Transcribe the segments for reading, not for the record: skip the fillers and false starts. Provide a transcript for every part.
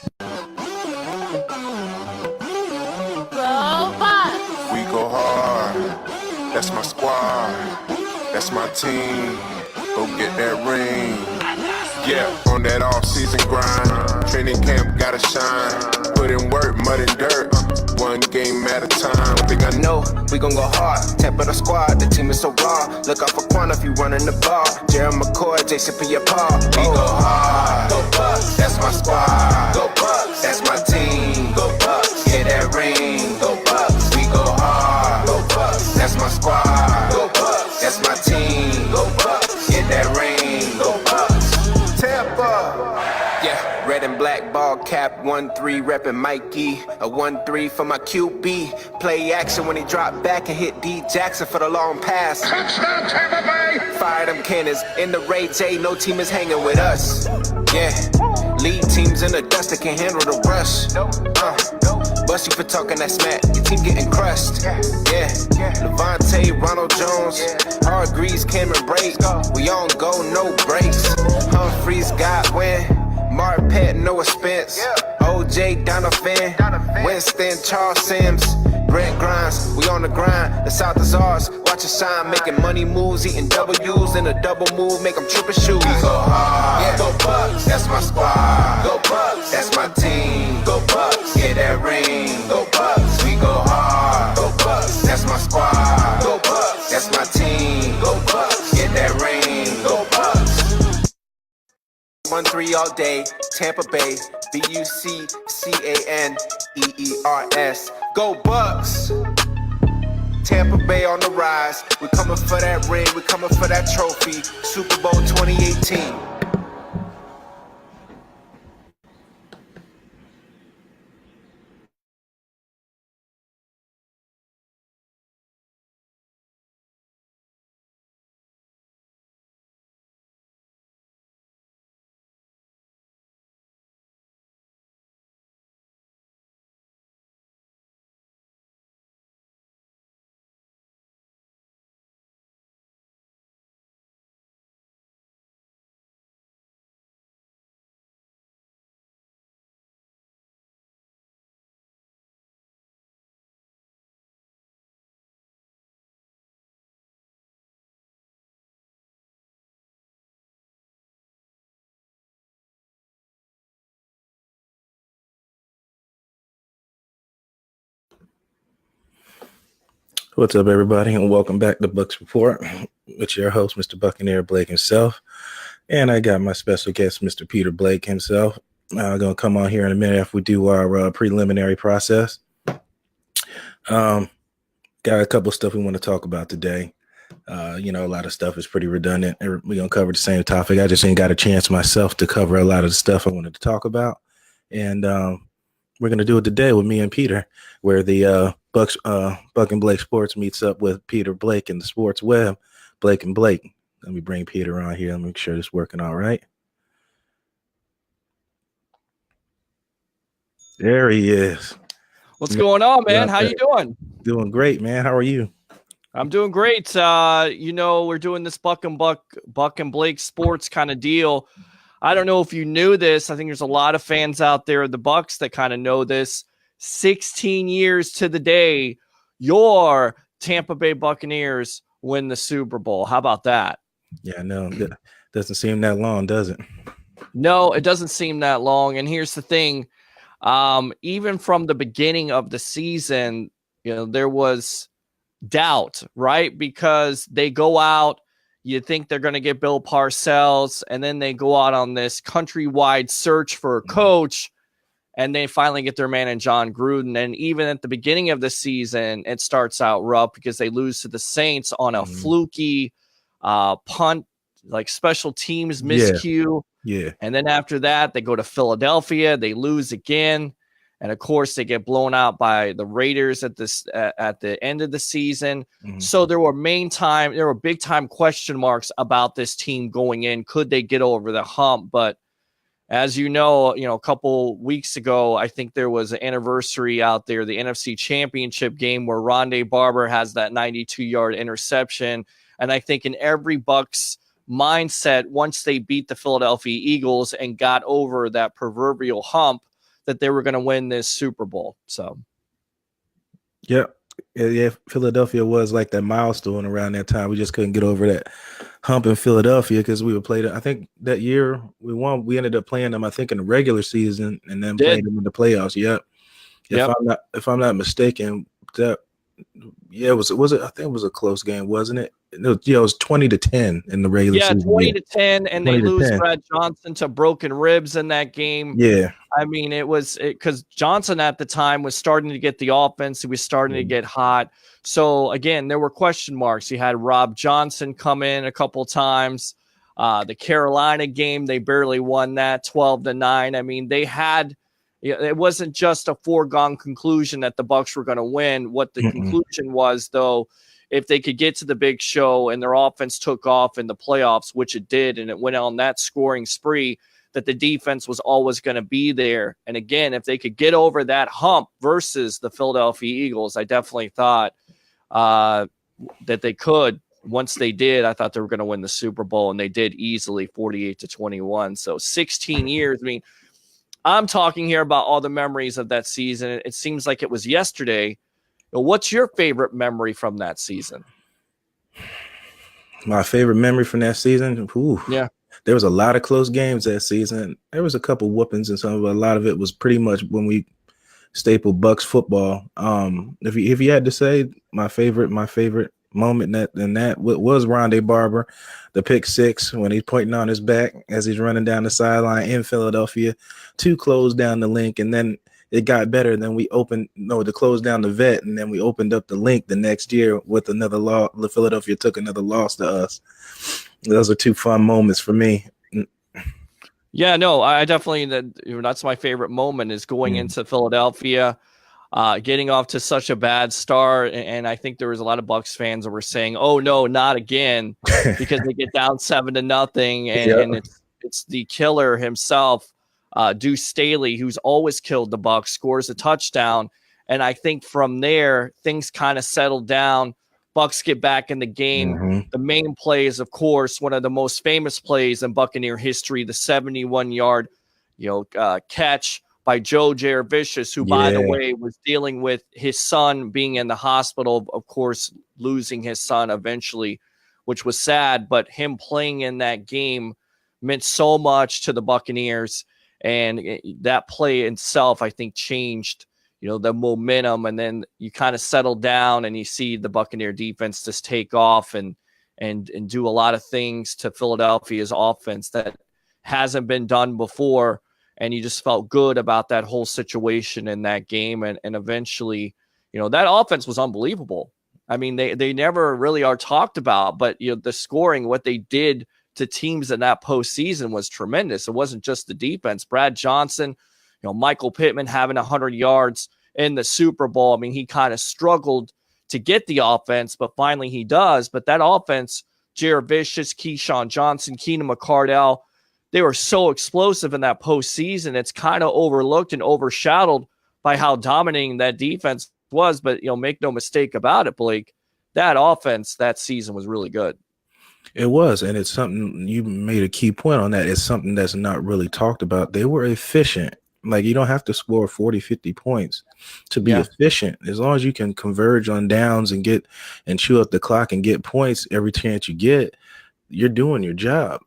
We go hard. That's my squad. That's my team. Go get that ring. Yeah, on that off-season grind. Training camp gotta shine. Put in work, mud and dirt. One game at a time. Think I know we gon' go hard. Tap of the squad, the team is so raw. Look out for Quan if you running the ball. Jerry McCoy, JCP, your paw. We go hard. Go Bucks, that's my squad. Go Bucks, that's my team. Go Bucks, get that ring. Go Bucks, we go hard. Go Bucks, that's my squad. Go Bucks, that's my team. Go Bucks, get that ring. Go Bucks, Tampa. Yeah, red and black ball cap, 1-3 reppin' Mikey. A 1-3 for my QB. Play action when he drop back and hit D Jackson for the long pass. Touchdown, Tampa Bay! Fire them cannons in the Ray J. No team is hanging with us. Yeah, lead teams in the dust that can't handle the rush. Bust you for talking that smack. Your team getting crushed. Yeah, Levante, Ronald Jones, Hargreaves, Cameron Brake. We on go, no breaks. Humphreys, Godwin. Marpet, Noah Spence, OJ, Donovan, Winston, Charles Sims, Brent Grimes, we on the grind, the South is ours, watch us shine, making money moves, eating W's in a double move, make them triple shoes. We go hard, yeah. Go Bucks, that's my squad, go Bucks, that's my team, go Bucks, get that ring, go Bucks, we go hard, go Bucks, that's my squad, go Bucks, that's my team, go Bucks, get that ring, go Bucks. 1-3 all day, Tampa Bay, BUCCANEERS. Go Bucks! Tampa Bay on the rise. We coming for that ring, we coming for that trophy. Super Bowl 2018. What's up, everybody, and welcome back to Bucks Report with your host, Mr. Buccaneer Blake himself. And I got my special guest, Mr. Peter Blake himself. I'm going to come on here in a minute after we do our preliminary process. Got a couple of stuff we want to talk about today. A lot of stuff is pretty redundant. We're going to cover the same topic. I just ain't got a chance myself to cover a lot of the stuff I wanted to talk about. And we're going to do it today with me and Peter, where the Buck and Blake Sports meets up with Peter Blake and the Sports Web, Blake and Blake. Let me bring Peter on here. Let me make sure this is working all right. There he is. What's going on, man? How you doing? Doing great, man. How are you? I'm doing great. We're doing this Buck and Blake Sports kind of deal. I don't know if you knew this. I think there's a lot of fans out there of the Bucks that kind of know this. 16 years to the day, your Tampa Bay Buccaneers win the Super Bowl. How about that? Yeah, no, that doesn't seem that long, does it? No, it doesn't seem that long. And here's the thing. Even from the beginning of the season, there was doubt, right? Because they go out, you think they're going to get Bill Parcells, and then they go out on this countrywide search for a coach, and they finally get their man in John Gruden. And even at the beginning of the season, it starts out rough because they lose to the Saints on a fluky punt, like special teams miscue. Yeah. And then after that, they go to Philadelphia. They lose again. And of course, they get blown out by the Raiders at the end of the season. Mm-hmm. So there were big time question marks about this team going in. Could they get over the hump? But as you know, a couple weeks ago, I think there was an anniversary out there, the NFC Championship game where Rondé Barber has that 92-yard interception. And I think in every Bucs mindset, once they beat the Philadelphia Eagles and got over that proverbial hump, that they were going to win this Super Bowl. So, yeah. Yeah, Philadelphia was like that milestone around that time. We just couldn't get over that hump in Philadelphia because we were played. I think that year we won. We ended up playing them, I think, in the regular season and then playing them in the playoffs. Yep. Yep. If I'm not mistaken, that was it? I think it was a close game, wasn't it? No, yeah, it was 20-10 in the regular season. 20-10, and they lose 10. Brad Johnson to broken ribs in that game. Yeah. I mean, it was because Johnson at the time was starting to get the offense. He was starting to get hot. So, again, there were question marks. You had Rob Johnson come in a couple times. The Carolina game, they barely won that 12-9. I mean, they had – it wasn't just a foregone conclusion that the Bucs were going to win. What the conclusion was, though, if they could get to the big show and their offense took off in the playoffs, which it did, and it went on that scoring spree, that the defense was always going to be there. And again, if they could get over that hump versus the Philadelphia Eagles, I definitely thought that they could. Once they did, I thought they were going to win the Super Bowl, and they did easily, 48-21. So 16 years. I mean, I'm talking here about all the memories of that season. It seems like it was yesterday. What's your favorite memory from that season? My favorite memory from that season? Yeah. There was a lot of close games that season. There was a couple whoopings and some, but a lot of it was pretty much when we stapled Bucs football. If you had to say my favorite moment that was Rondé Barber, the pick six when he's pointing on his back as he's running down the sideline in Philadelphia to close down the link, and then it got better. Then to close down the vet, and then we opened up the link the next year with another loss. Philadelphia took another loss to us. Those are two fun moments for me. Yeah, no, I definitely that's my favorite moment is going into Philadelphia, getting off to such a bad start, and I think there was a lot of Bucs fans that were saying, "Oh no, not again," because they get down 7-0, and it's the killer himself, Deuce Staley, who's always killed the Bucs, scores a touchdown, and I think from there things kind of settled down. Bucs get back in the game. The main play is, of course, one of the most famous plays in Buccaneer history, the 71-yard, catch by Joe Jaravicius, who, by the way, was dealing with his son being in the hospital, of course, losing his son eventually, which was sad. But him playing in that game meant so much to the Buccaneers, and that play itself, I think, changed the momentum, and then you kind of settle down and you see the Buccaneer defense just take off and do a lot of things to Philadelphia's offense that hasn't been done before. And you just felt good about that whole situation in that game. And eventually, that offense was unbelievable. I mean, they never really are talked about, but the scoring, what they did to teams in that postseason was tremendous. It wasn't just the defense. Brad Johnson, Michael Pittman having 100 yards in the Super Bowl. I mean, he kind of struggled to get the offense, but finally he does. But that offense, Jaravicius, Keyshawn Johnson, Keenan McCardell, they were so explosive in that postseason. It's kind of overlooked and overshadowed by how dominating that defense was. But, make no mistake about it, Blake, that offense that season was really good. It was, and it's something you made a key point on that. It's something that's not really talked about. They were efficient. Like, you don't have to score 40, 50 points to be efficient. As long as you can converge on downs and chew up the clock and get points every chance you get, you're doing your job.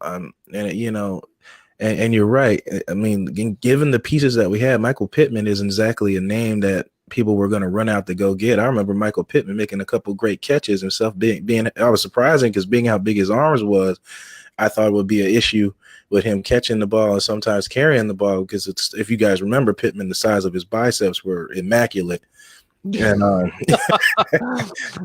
And you're right. I mean, given the pieces that we had, Michael Pittman isn't exactly a name that people were going to run out to go get. I remember Michael Pittman making a couple great catches himself. I was surprising because being how big his arms was, I thought it would be an issue with him catching the ball and sometimes carrying the ball, because if you guys remember, Pittman, the size of his biceps were immaculate. And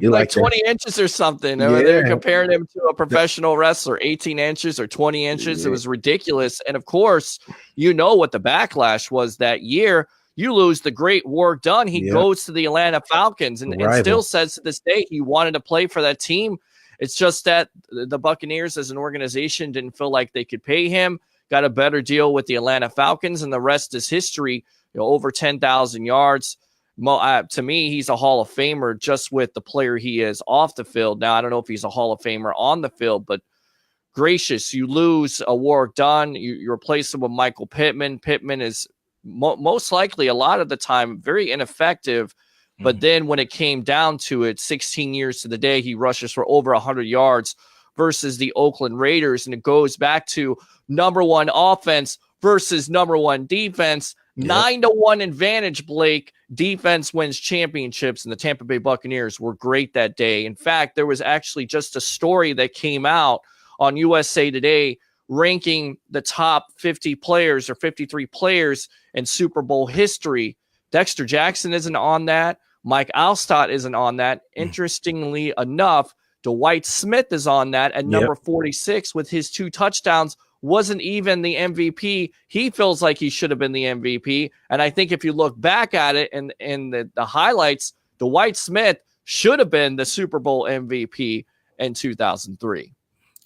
like 20 inches or something. Yeah. They were comparing him to a professional wrestler, 18 inches or 20 inches. It was ridiculous. And of course, what the backlash was that year. You lose the great Warrick Dunn. He goes to the Atlanta Falcons and still says to this day he wanted to play for that team. It's just that the Buccaneers as an organization didn't feel like they could pay him, got a better deal with the Atlanta Falcons, and the rest is history. Over 10,000 yards. To me, he's a Hall of Famer just with the player he is off the field. Now, I don't know if he's a Hall of Famer on the field, but gracious, you lose a Warrick Dunn, you replace him with Michael Pittman. Pittman is most likely a lot of the time very ineffective. But then when it came down to it, 16 years to the day, he rushes for over 100 yards versus the Oakland Raiders. And it goes back to number one offense versus number one defense. Yep. 9-1 advantage, Blake. Defense wins championships, and the Tampa Bay Buccaneers were great that day. In fact, there was actually just a story that came out on USA Today ranking the top 50 players or 53 players in Super Bowl history. Dexter Jackson isn't on that. Mike Alstott isn't on that. Interestingly enough, Dwight Smith is on that at number 46 with his 2 touchdowns. Wasn't even the MVP. He feels like he should have been the MVP. And I think if you look back at it and the highlights, Dwight Smith should have been the Super Bowl MVP in 2003.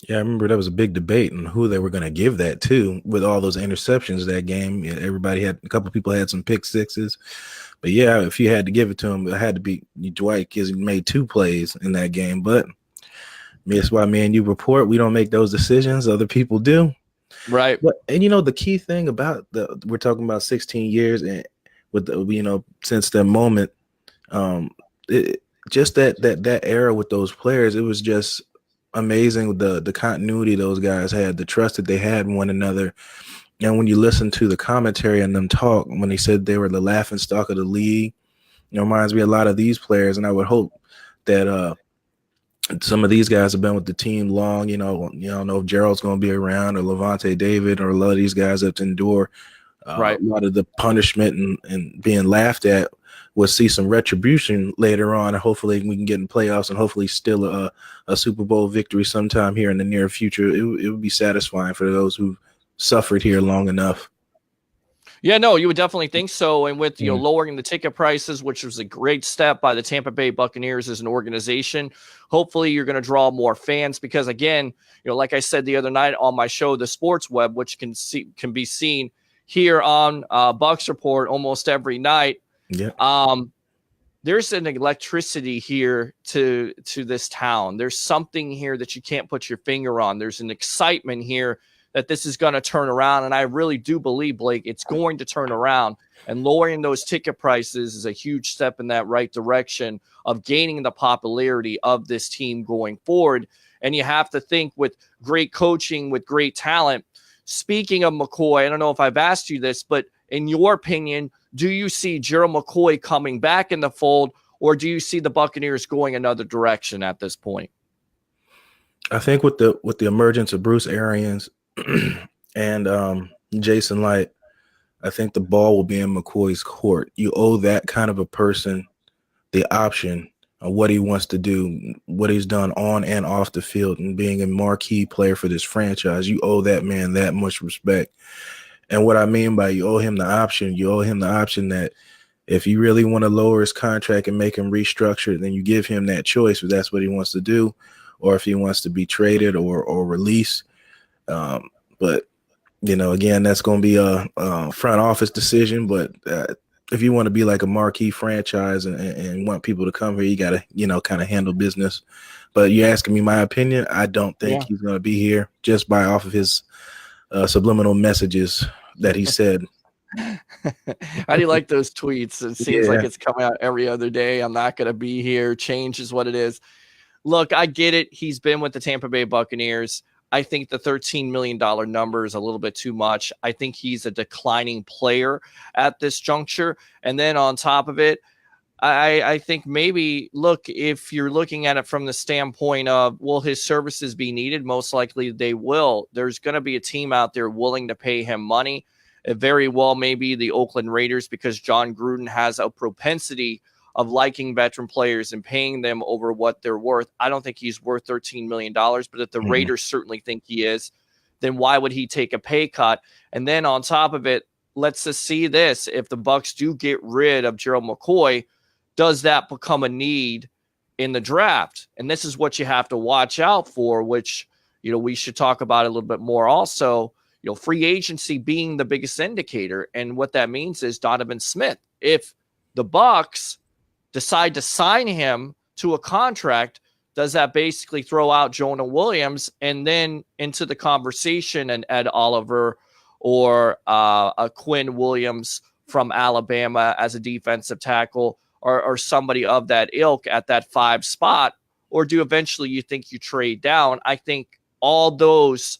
Yeah, I remember there was a big debate on who they were going to give that to with all those interceptions that game. Everybody had, a couple of people had some pick sixes. But yeah, if you had to give it to him, it had to be Dwight because he made 2 plays in that game. But that's why me and you report. We don't make those decisions. Other people do. Right. And the key thing about we're talking about 16 years and with the, since that moment, just that era with those players, it was just amazing the continuity those guys had, the trust that they had in one another. And when you listen to the commentary and them talk, when they said they were the laughing stock of the league, it reminds me a lot of these players. And I would hope that some of these guys have been with the team long. You don't know if Gerald's going to be around or Levante David or a lot of these guys have to endure a lot of the punishment and being laughed at. We'll see some retribution later on, and hopefully we can get in playoffs and hopefully still a Super Bowl victory sometime here in the near future. It would be satisfying for those who've suffered here long enough. Yeah, no, you would definitely think so. And with lowering the ticket prices, which was a great step by the Tampa Bay Buccaneers as an organization, hopefully you're going to draw more fans because, again, like I said the other night on my show, The Sports Web, which can be seen here on Bucs Report almost every night. Yeah. There's an electricity here to this town. There's something here that you can't put your finger on. There's an excitement here that this is going to turn around. And I really do believe, Blake, it's going to turn around. And lowering those ticket prices is a huge step in that right direction of gaining the popularity of this team going forward. And you have to think with great coaching, with great talent. Speaking of McCoy, I don't know if I've asked you this, but in your opinion, do you see Gerald McCoy coming back in the fold, or do you see the Buccaneers going another direction at this point? I think with the emergence of Bruce Arians and Jason Light, I think the ball will be in McCoy's court. You owe that kind of a person the option of what he wants to do, what he's done on and off the field, and being a marquee player for this franchise. You owe that man that much respect. And what I mean by you owe him the option that if you really want to lower his contract and make him restructure, then you give him that choice if that's what he wants to do, or if he wants to be traded or released. But, again, that's going to be a front office decision. But if you want to be like a marquee franchise and want people to come here, you got to, kind of handle business. But you're asking me my opinion. I don't think he's going to be here just by off of his subliminal messages that he said. How do you like those tweets? It seems like it's coming out every other day. I'm not going to be here. Change is what it is. Look, I get it. He's been with the Tampa Bay Buccaneers. I think the $13 million number is a little bit too much. I think he's a declining player at this juncture. And then on top of it, I think maybe, look, if you're looking at it from the standpoint of, will his services be needed? Most likely they will. There's going to be a team out there willing to pay him money. It very well may be the Oakland Raiders, because John Gruden has a propensity of liking veteran players and paying them over what they're worth. I don't think he's worth $13 million, but if the Raiders certainly think he is, then why would he take a pay cut? And then on top of it, let's just see this. If the Bucs do get rid of Gerald McCoy, does that become a need in the draft? And this is what you have to watch out for, which, we should talk about a little bit more also, free agency being the biggest indicator. And what that means is Donovan Smith. If the Bucs decide to sign him to a contract, does that basically throw out Jonah Williams and then into the conversation and Ed Oliver or a Quinn Williams from Alabama as a defensive tackle or somebody of that ilk at that 5 spot? Or do eventually you think you trade down? I think all those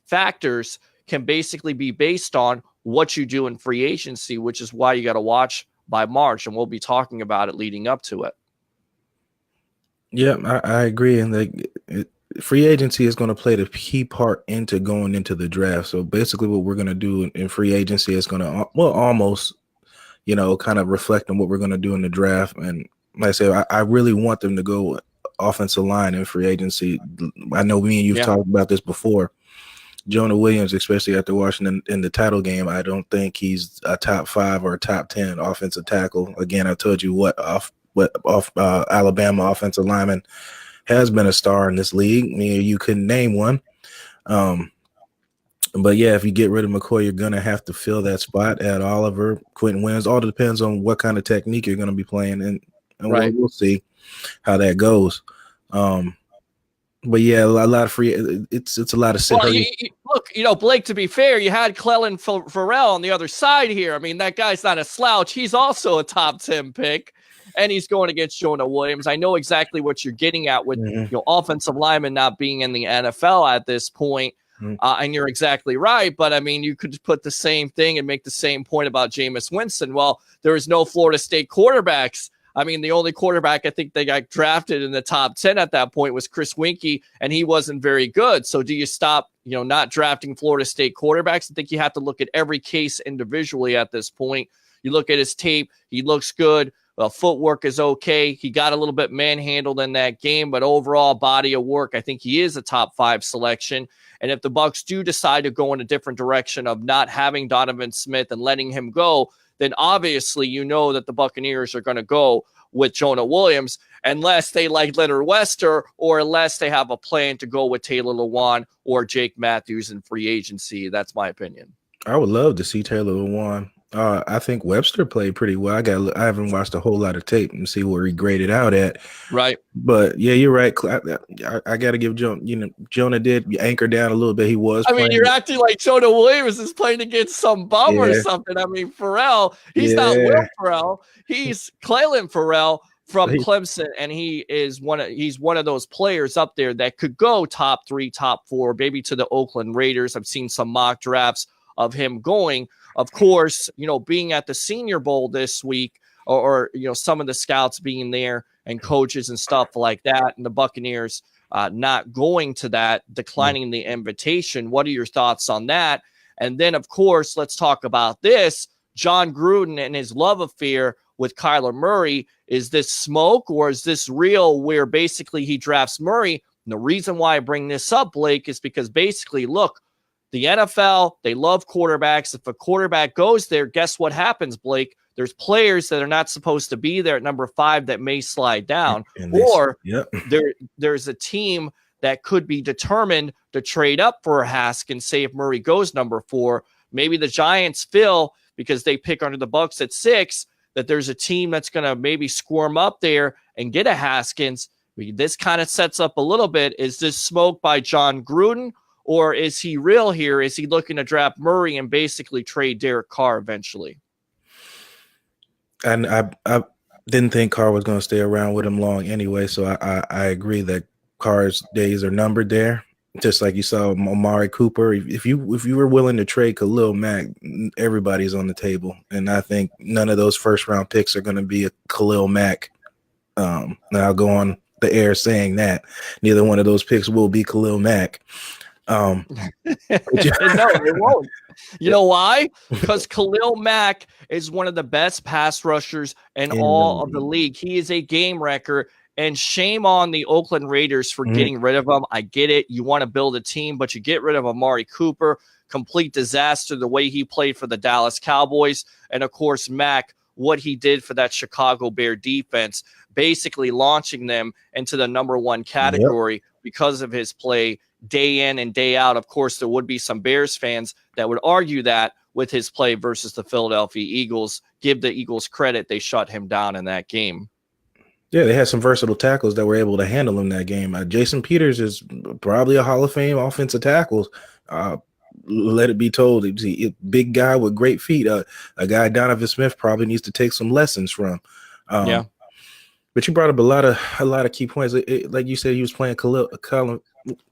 factors can basically be based on what you do in free agency, which is why you got to watch by March, and we'll be talking about it leading up to it. Yeah, I agree. And free agency is going to play the key part into going into the draft. So basically what we're going to do in free agency is going to, almost, kind of reflect on what we're going to do in the draft. And like I said, I really want them to go offensive line in free agency. I know me and you've talked about this before. Jonah Williams, especially after Washington in the title game, I don't think he's a top 5 or a top 10 offensive tackle. Again, I told you what Alabama offensive lineman has been a star in this league. I mean, you couldn't name one. But yeah, if you get rid of McCoy, you're gonna have to fill that spot at Oliver, Quentin Williams. All depends on what kind of technique you're gonna be playing, and we'll see how that goes. But yeah, a lot of free. It's a lot of. Well, look, Blake. To be fair, you had Clelin Ferrell on the other side here. I mean, that guy's not a slouch. He's also a top 10 pick, and he's going against Jonah Williams. I know exactly what you're getting at with offensive linemen not being in the NFL at this point, and you're exactly right. But I mean, you could put the same thing and make the same point about Jameis Winston. Well, there is no Florida State quarterbacks. I mean, the only quarterback I think they got drafted in the top 10 at that point was Chris Winkie, and he wasn't very good. So do you stop, not drafting Florida State quarterbacks? I think you have to look at every case individually at this point. You look at his tape. He looks good. Footwork is okay. He got a little bit manhandled in that game, but overall body of work, I think he is a top 5 selection. And if the Bucs do decide to go in a different direction of not having Donovan Smith and letting him go, then obviously that the Buccaneers are going to go with Jonah Williams unless they like Leonard Wester or unless they have a plan to go with Taylor Lewan or Jake Matthews in free agency. That's my opinion. I would love to see Taylor Lewan. I think Webster played pretty well. I haven't watched a whole lot of tape and see where he graded out at. Right. But yeah, you're right. I got to give Jonah did anchor down a little bit. He was. I mean, you're acting like Jonah Williams is playing against some bum or something. I mean, Ferrell, he's not Will Ferrell. He's Clelin Ferrell from Clemson, and he's one of those players up there that could go top 3, top 4, maybe to the Oakland Raiders. I've seen some mock drafts of him going. Of course, being at the Senior Bowl this week or some of the scouts being there and coaches and stuff like that, and the Buccaneers not going to that, declining the invitation. What are your thoughts on that? And then, of course, let's talk about this. John Gruden and his love affair with Kyler Murray. Is this smoke or is this real where basically he drafts Murray? And the reason why I bring this up, Blake, is because basically, look, the NFL, they love quarterbacks. If a quarterback goes there, guess what happens, Blake? There's players that are not supposed to be there at number 5 that may slide down. There's a team that could be determined to trade up for a Haskins, say if Murray goes number 4. Maybe the Giants feel, because they pick under the Bucs at 6, that there's a team that's going to maybe squirm up there and get a Haskins. This kind of sets up a little bit. Is this smoke by John Gruden? Or is he real here? Is he looking to draft Murray and basically trade Derek Carr eventually? And I didn't think Carr was going to stay around with him long anyway. So I agree that Carr's days are numbered there. Just like you saw Amari Cooper. If you were willing to trade Khalil Mack, everybody's on the table. And I think none of those first round picks are going to be a Khalil Mack. And I'll go on the air saying that neither one of those picks will be Khalil Mack. No, it won't. You know why? Because Khalil Mack is one of the best pass rushers in all of the league. He is a game wrecker, and shame on the Oakland Raiders for getting rid of him. I get it. You want to build a team, but you get rid of Amari Cooper. Complete disaster the way he played for the Dallas Cowboys. And, of course, Mack, what he did for that Chicago Bear defense, basically launching them into the number 1 category because of his play day in and day out. Of course, there would be some Bears fans that would argue that with his play versus the Philadelphia Eagles. Give the Eagles credit. They shut him down in that game. Yeah, they had some versatile tackles that were able to handle him that game. Jason Peters is probably a Hall of Fame offensive tackle. let it be told, he's a big guy with great feet. A guy Donovan Smith probably needs to take some lessons from. Yeah. But you brought up a lot of key points. Like you said, he was playing Colin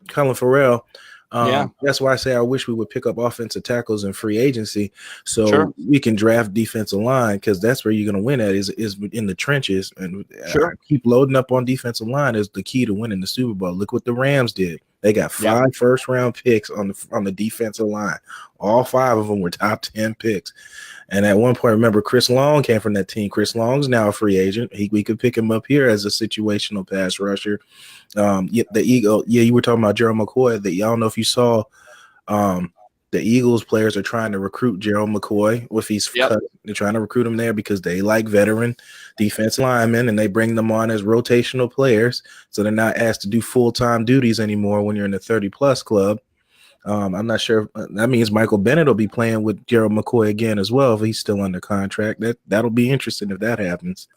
Farrell. Yeah. That's why I say I wish we would pick up offensive tackles in free agency so Sure. we can draft defensive line, because that's where you're going to win at is in the trenches. And Sure. keep loading up on defensive line is the key to winning the Super Bowl. Look what the Rams did. They got 5 first-round picks on the defensive line. All 5 of them were top 10 picks. And at one point, remember, Chris Long came from that team. Chris Long's now a free agent. We could pick him up here as a situational pass rusher. The Eagle. Yeah, you were talking about Gerald McCoy. I don't know if you saw. The Eagles players are trying to recruit Gerald McCoy. If he's cut, they're trying to recruit him there because they like veteran defensive linemen, and they bring them on as rotational players, so they're not asked to do full-time duties anymore when you're in the 30-plus club. I'm not sure. That means Michael Bennett will be playing with Gerald McCoy again as well if he's still under contract. That'll be interesting if that happens.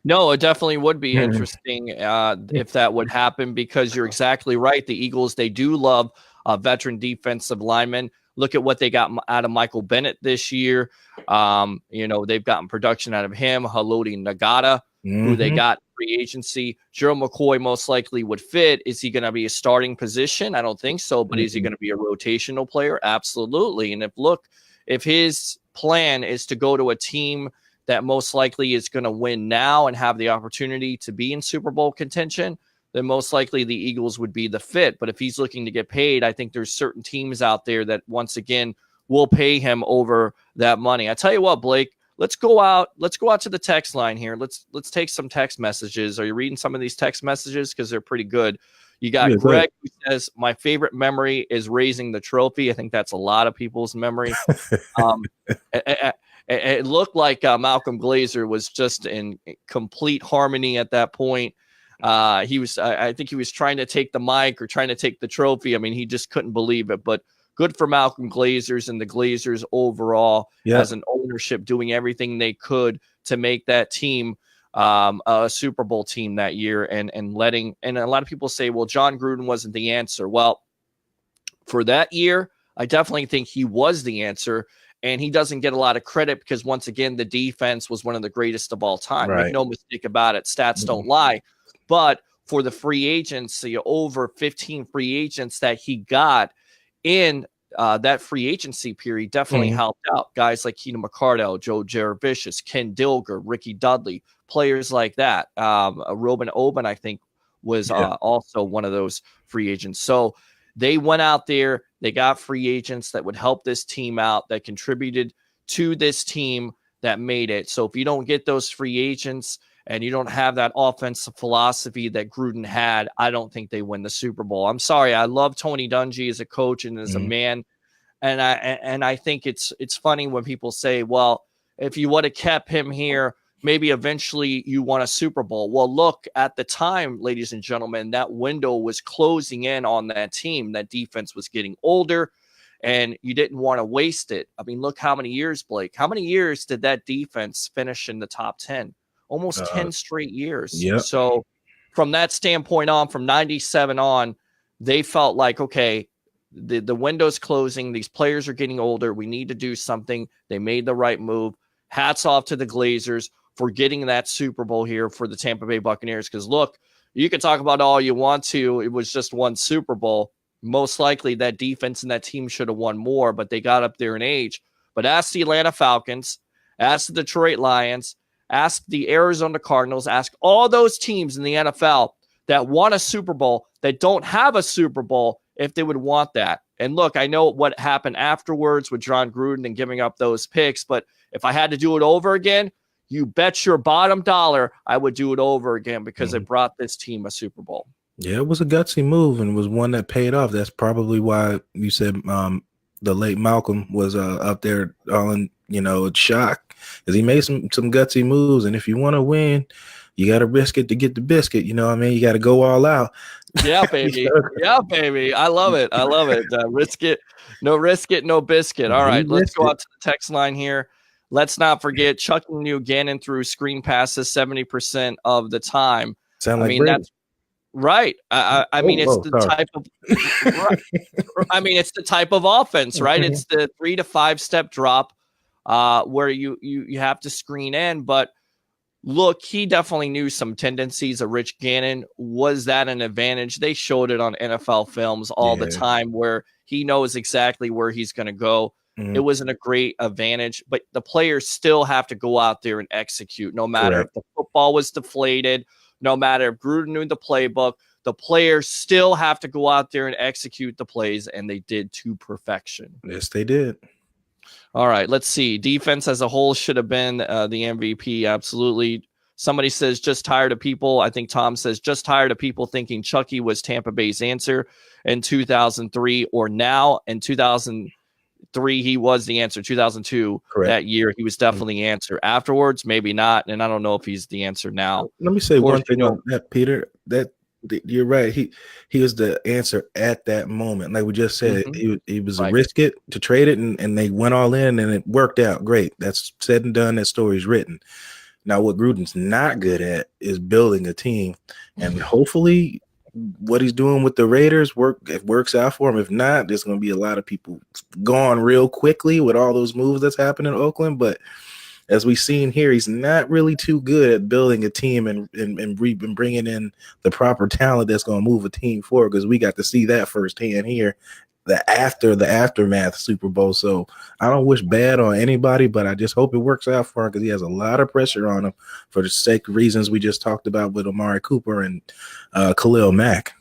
No, it definitely would be interesting if that would happen, because you're exactly right. The Eagles, they do love veteran defensive linemen. Look at what they got out of Michael Bennett this year. They've gotten production out of him. Haloti Nagata, who they got free agency. Gerald McCoy most likely would fit. Is he going to be a starting position? I don't think so. But is he going to be a rotational player? Absolutely. And if his plan is to go to a team that most likely is going to win now and have the opportunity to be in Super Bowl contention, then most likely the Eagles would be the fit. But if he's looking to get paid, I think there's certain teams out there that, once again, will pay him over that money. I tell you what, Blake, let's go out to the text line here. Let's take some text messages. Are you reading some of these text messages? Because they're pretty good. You got Greg, who says, my favorite memory is raising the trophy. I think that's a lot of people's memory. It looked like Malcolm Glazer was just in complete harmony at that point. I think he was trying to take the mic or trying to take the trophy. I mean, he just couldn't believe it. But good for Malcolm Glazers and the Glazers overall as an ownership, doing everything they could to make that team a Super Bowl team that year, and a lot of people say, well, John Gruden wasn't the answer. Well, for that year, I definitely think he was the answer. And he doesn't get a lot of credit because, once again, the defense was one of the greatest of all time. Right. Make no mistake about it. Stats don't lie. But for the free agency, over 15 free agents that he got in that free agency period definitely helped out. Guys like Keenan McCardell, Joe Jaravicius, Ken Dilger, Ricky Dudley, players like that. Robin Oben, I think, was also one of those free agents. So they went out there, they got free agents that would help this team out, that contributed to this team, that made it. So if you don't get those free agents and you don't have that offensive philosophy that Gruden had, I don't think they win the Super Bowl. I'm sorry. I love Tony Dungy as a coach and as a man. And I think it's funny when people say, well, if you would have kept him here, maybe eventually you won a Super Bowl. Well, look, at the time, ladies and gentlemen, that window was closing in on that team. That defense was getting older, and you didn't want to waste it. I mean, look how many years, Blake. How many years did that defense finish in the top 10? Almost 10 straight years. Yep. So from that standpoint on, from 97 on, they felt like, okay, the window's closing. These players are getting older. We need to do something. They made the right move. Hats off to the Glazers for getting that Super Bowl here for the Tampa Bay Buccaneers. Because, look, you can talk about all you want to. It was just one Super Bowl. Most likely that defense and that team should have won more, but they got up there in age. But ask the Atlanta Falcons, ask the Detroit Lions, ask the Arizona Cardinals, ask all those teams in the NFL that won a Super Bowl that don't have a Super Bowl if they would want that. And look, I know what happened afterwards with John Gruden and giving up those picks, but if I had to do it over again, you bet your bottom dollar I would do it over again, because it brought this team a Super Bowl. Yeah, it was a gutsy move and was one that paid off. That's probably why you said the late Malcolm was up there all in, shock, because he made some gutsy moves. And if you want to win, you got to risk it to get the biscuit. You know what I mean? You got to go all out. Yeah, baby. Yeah, baby. I love it. Risk it. No biscuit. All right, let's go out to the text line here. Let's not forget Chucking New Gannon through screen passes 70% of the time. Sound like Brady. Right. I mean, it's the sorry. type of right. I mean, it's the type of offense, right? Mhm. It's the 3 to 5 step drop where you have to screen in. But look, he definitely knew some tendencies of Rich Gannon. Was that an advantage? They showed it on NFL films all the Yeah. time where he knows exactly where he's going to go. It Mhm. wasn't a great advantage, but the players still have to go out there and execute, no matter Correct. if the football was deflated, no matter if Gruden knew the playbook. The players still have to go out there and execute the plays, and they did to perfection. Yes, they did. All right, let's see. Defense as a whole should have been the MVP. Absolutely. Somebody says just tired of people. I think Tom says just tired of people thinking Chucky was Tampa Bay's answer in 2003 or now in 2003. He was the answer. 2002, Correct. that year, he was definitely the answer. Afterwards, maybe not. And I don't know if he's the answer now. Let me say Of course, one thing on that, Peter. That you're right. He was the answer at that moment. Like we just said, he was a Right. risk it to trade it, and they went all in, and it worked out great. That's said and done. That story's written. Now, what Gruden's not good at is building a team, and hopefully, what he's doing with the Raiders works out for him. If not, there's going to be a lot of people gone real quickly with all those moves that's happening in Oakland. But as we've seen here, he's not really too good at building a team and bringing in the proper talent that's going to move a team forward, because we got to see that firsthand here, the aftermath Super Bowl. So I don't wish bad on anybody, but I just hope it works out for him, because he has a lot of pressure on him for the sake of reasons we just talked about with Amari Cooper and Khalil Mack.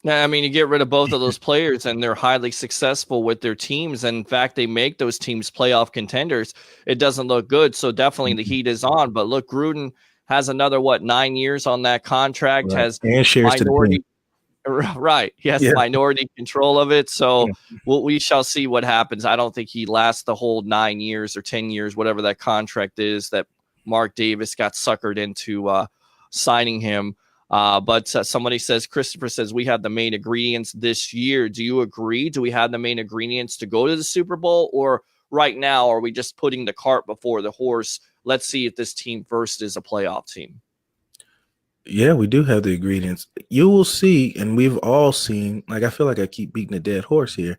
I mean, you get rid of both of those players and they're highly successful with their teams. And in fact, they make those teams playoff contenders. It doesn't look good. So definitely the heat is on. But look, Gruden has another, 9 years on that contract, Right. has And shares to the team. Right. He has minority control of it. So we shall see what happens. I don't think he lasts the whole 9 years or 10 years, whatever that contract is that Mark Davis got suckered into signing him. But somebody says, Christopher says, we have the main ingredients this year. Do you agree? Do we have the main ingredients to go to the Super Bowl? Or right now, are we just putting the cart before the horse? Let's see if this team first is a playoff team. Yeah, we do have the ingredients. You will see, and we've all seen, like, I feel like I keep beating a dead horse here.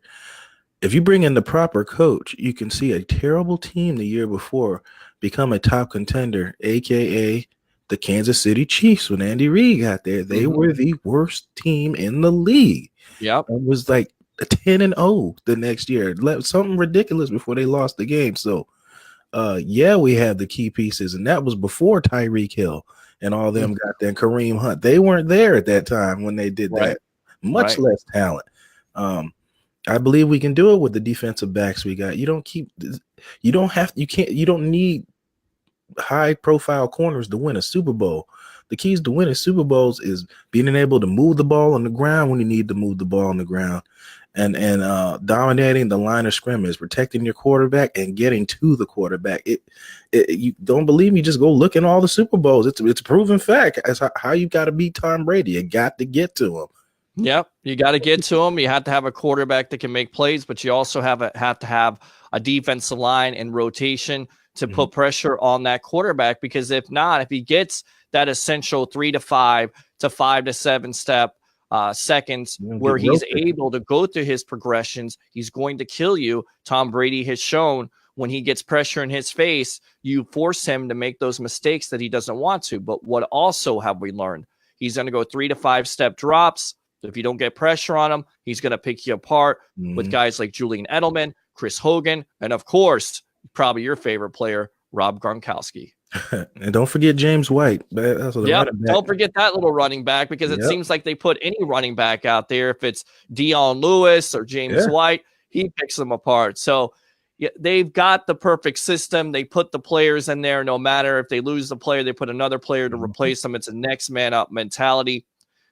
If you bring in the proper coach, you can see a terrible team the year before become a top contender, a.k.a. the Kansas City Chiefs. When Andy Reid got there, they were the worst team in the league. Yep. It was like a 10-0 the next year. Something ridiculous before they lost the game. So, we have the key pieces, and that was before Tyreek Hill and all them got there. Kareem Hunt, they weren't there at that time when they did that. Much less talent. I believe we can do it with the defensive backs we got. You don't need high profile corners to win a Super Bowl. The keys to winning Super Bowls is being able to move the ball on the ground when you need to move the ball on the ground, and dominating the line of scrimmage, protecting your quarterback and getting to the quarterback. You don't believe me? Just go look in all the Super Bowls. It's a proven fact. That's how you got to beat Tom Brady. You got to get to him. Yep, you got to get to him. You have to have a quarterback that can make plays, but you also have to have a defensive line and rotation to put pressure on that quarterback. Because if not, if he gets that essential 3 to 5 to 5 to 7 step seconds where he's able to go through his progressions, he's going to kill you. Tom Brady has shown when he gets pressure in his face, you force him to make those mistakes that he doesn't want to. But what also have we learned? He's going to go 3 to 5 step drops. If you don't get pressure on him, he's going to pick you apart with guys like Julian Edelman, Chris Hogan, and of course, probably your favorite player, Rob Gronkowski. And don't forget James White. Don't forget that little running back, because it seems like they put any running back out there. If it's Dion Lewis or James White, he picks them apart. So they've got the perfect system. They put the players in there. No matter if they lose the player, they put another player to replace them. It's a next man up mentality.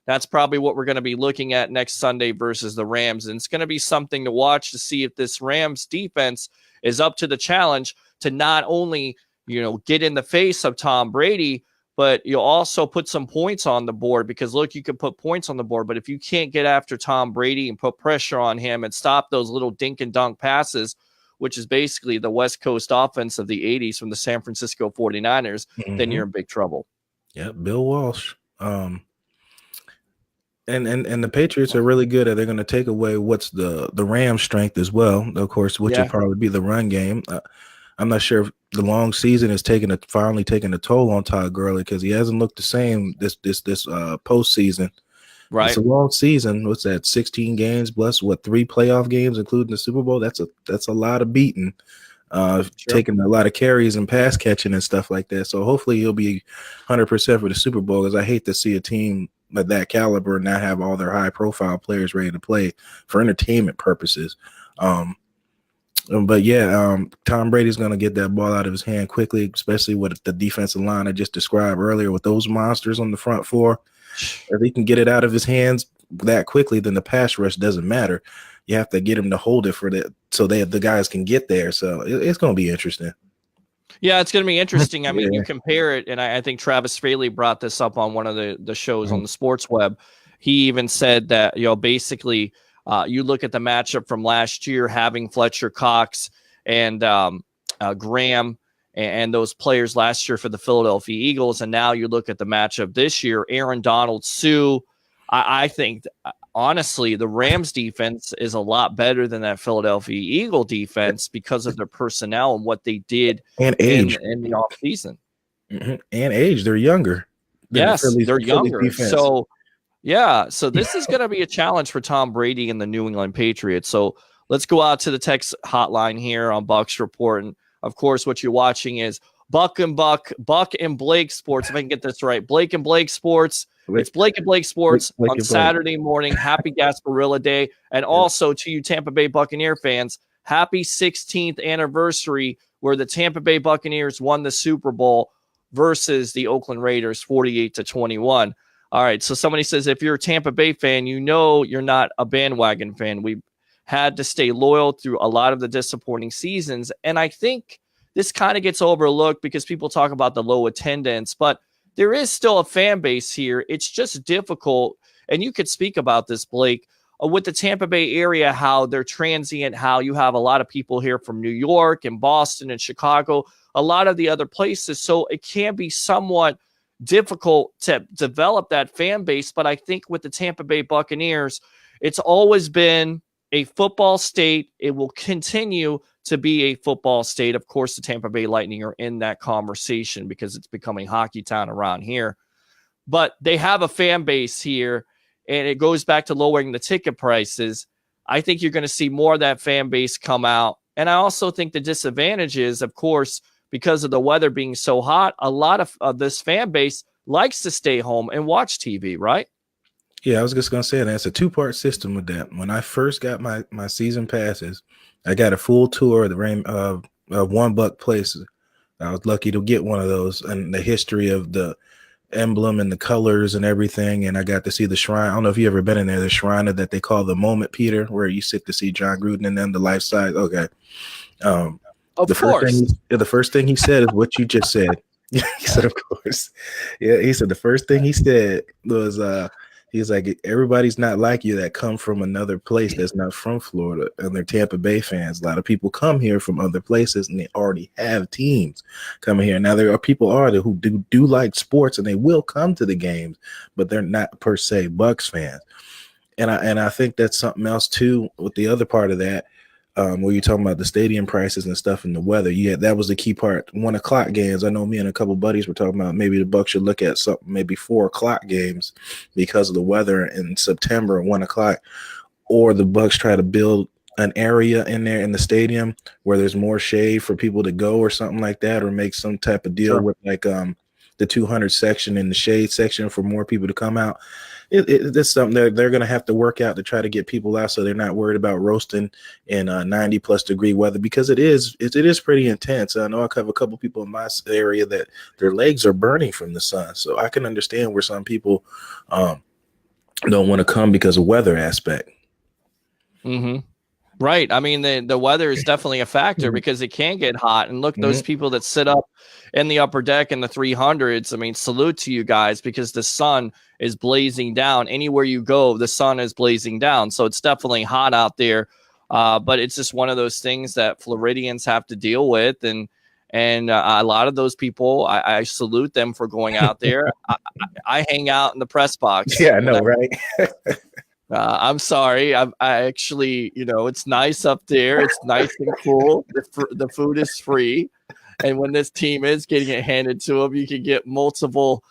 That's probably what we're going to be looking at next Sunday versus the Rams. And it's going to be something to watch to see if this Rams defense is up to the challenge to not only, get in the face of Tom Brady, but you'll also put some points on the board. Because look, you can put points on the board, but if you can't get after Tom Brady and put pressure on him and stop those little dink and dunk passes, which is basically the West Coast offense of the 80s from the San Francisco 49ers, then you're in big trouble. Yeah, Bill Walsh. And the Patriots are really good at they're going to take away what's the Rams' strength as well, of course, which Yeah. would probably be the run game. I'm not sure if the long season is finally taking a toll on Todd Gurley because he hasn't looked the same this postseason. Right. It's a long season. What's that? 16 games plus 3 playoff games, including the Super Bowl. That's a lot of beating. Sure. Taking a lot of carries and pass catching and stuff like that. So hopefully he'll be 100% for the Super Bowl because I hate to see a team of that caliber not have all their high profile players ready to play for entertainment purposes. But yeah, Tom Brady's going to get that ball out of his hand quickly, especially with the defensive line I just described earlier with those monsters on the front four. If he can get it out of his hands that quickly, then the pass rush doesn't matter. You have to get him to hold it for that so that the guys can get there. So it's going to be interesting. Yeah, it's going to be interesting. I mean, Yeah. you compare it, and I think Travis Fraley brought this up on one of the shows on the Sports Web. He even said that, basically you look at the matchup from last year, having Fletcher Cox and Graham and those players last year for the Philadelphia Eagles, and now you look at the matchup this year, Aaron Donald, Sue. I think, honestly, the Rams defense is a lot better than that Philadelphia Eagle defense because of their personnel and what they did And age. in the offseason. And age. They're younger. Yes, they're Philly's younger. defense. So this is going to be a challenge for Tom Brady and the New England Patriots. So let's go out to the text hotline here on Bucks Report. And, of course, what you're watching is Buck and Blake Sports, if I can get this right. Blake and Blake Sports. It's Blake and Blake Sports Blake on and Blake. Saturday morning. Happy Gasparilla Day. And also to you Tampa Bay Buccaneer fans, happy 16th anniversary where the Tampa Bay Buccaneers won the Super Bowl versus the Oakland Raiders 48-21. All right, so somebody says if you're a Tampa Bay fan, you know you're not a bandwagon fan. We've had to stay loyal through a lot of the disappointing seasons. And I think this kind of gets overlooked because people talk about the low attendance, but there is still a fan base here. It's just difficult. And you could speak about this, Blake, with the Tampa Bay area, how they're transient, how you have a lot of people here from New York and Boston and Chicago, a lot of the other places. So it can be somewhat difficult to develop that fan base. But I think with the Tampa Bay Buccaneers, it's always been a football state. It will continue to be a football state. Of course, the Tampa Bay Lightning are in that conversation because it's becoming hockey town around here. But they have a fan base here, and it goes back to lowering the ticket prices. I think you're going to see more of that fan base come out. And I also think the disadvantage is, of course, because of the weather being so hot, a lot of this fan base likes to stay home and watch TV, right? Yeah, I was just going to say that it's a 2-part system with that. When I first got my season passes, I got a full tour of the $1 place. I was lucky to get one of those, and the history of the emblem and the colors and everything. And I got to see the shrine. I don't know if you ever been in there, the shrine that they call the Moment, Peter, where you sit to see John Gruden and then the life size. Okay. The first thing he said is what you just said. He said, of course. Yeah, he said the first thing he said was he's like, everybody's not like you that come from another place that's not from Florida, and they're Tampa Bay fans. A lot of people come here from other places, and they already have teams coming here. Now, there are people who do like sports, and they will come to the games, but they're not per se Bucks fans. And I think that's something else too with the other part of that. Where you're talking about the stadium prices and stuff and the weather. Yeah, that was the key part. 1:00 games. I know me and a couple buddies were talking about maybe the Bucks should look at something, maybe 4:00 games because of the weather in September at 1:00, or the Bucks try to build an area in there in the stadium where there's more shade for people to go or something like that, or make some type of deal with like the 200 section and the shade section for more people to come out. It's something they're going to have to work out to try to get people out so they're not worried about roasting in 90 plus degree weather, because it is pretty intense. I know I have a couple people in my area that their legs are burning from the sun. So I can understand where some people don't want to come because of weather aspect. Mm-hmm. Right. I mean, the weather is definitely a factor because it can get hot. And look, those people that sit up in the upper deck in the 300s, I mean, salute to you guys, because the sun is blazing down. Anywhere you go, the sun is blazing down. So it's definitely hot out there. But it's just one of those things that Floridians have to deal with. And And a lot of those people, I salute them for going out there. I hang out in the press box. Yeah, I know, right? I'm sorry. I actually, it's nice up there. It's nice and cool. The food is free. And when this team is getting it handed to them, you can get multiple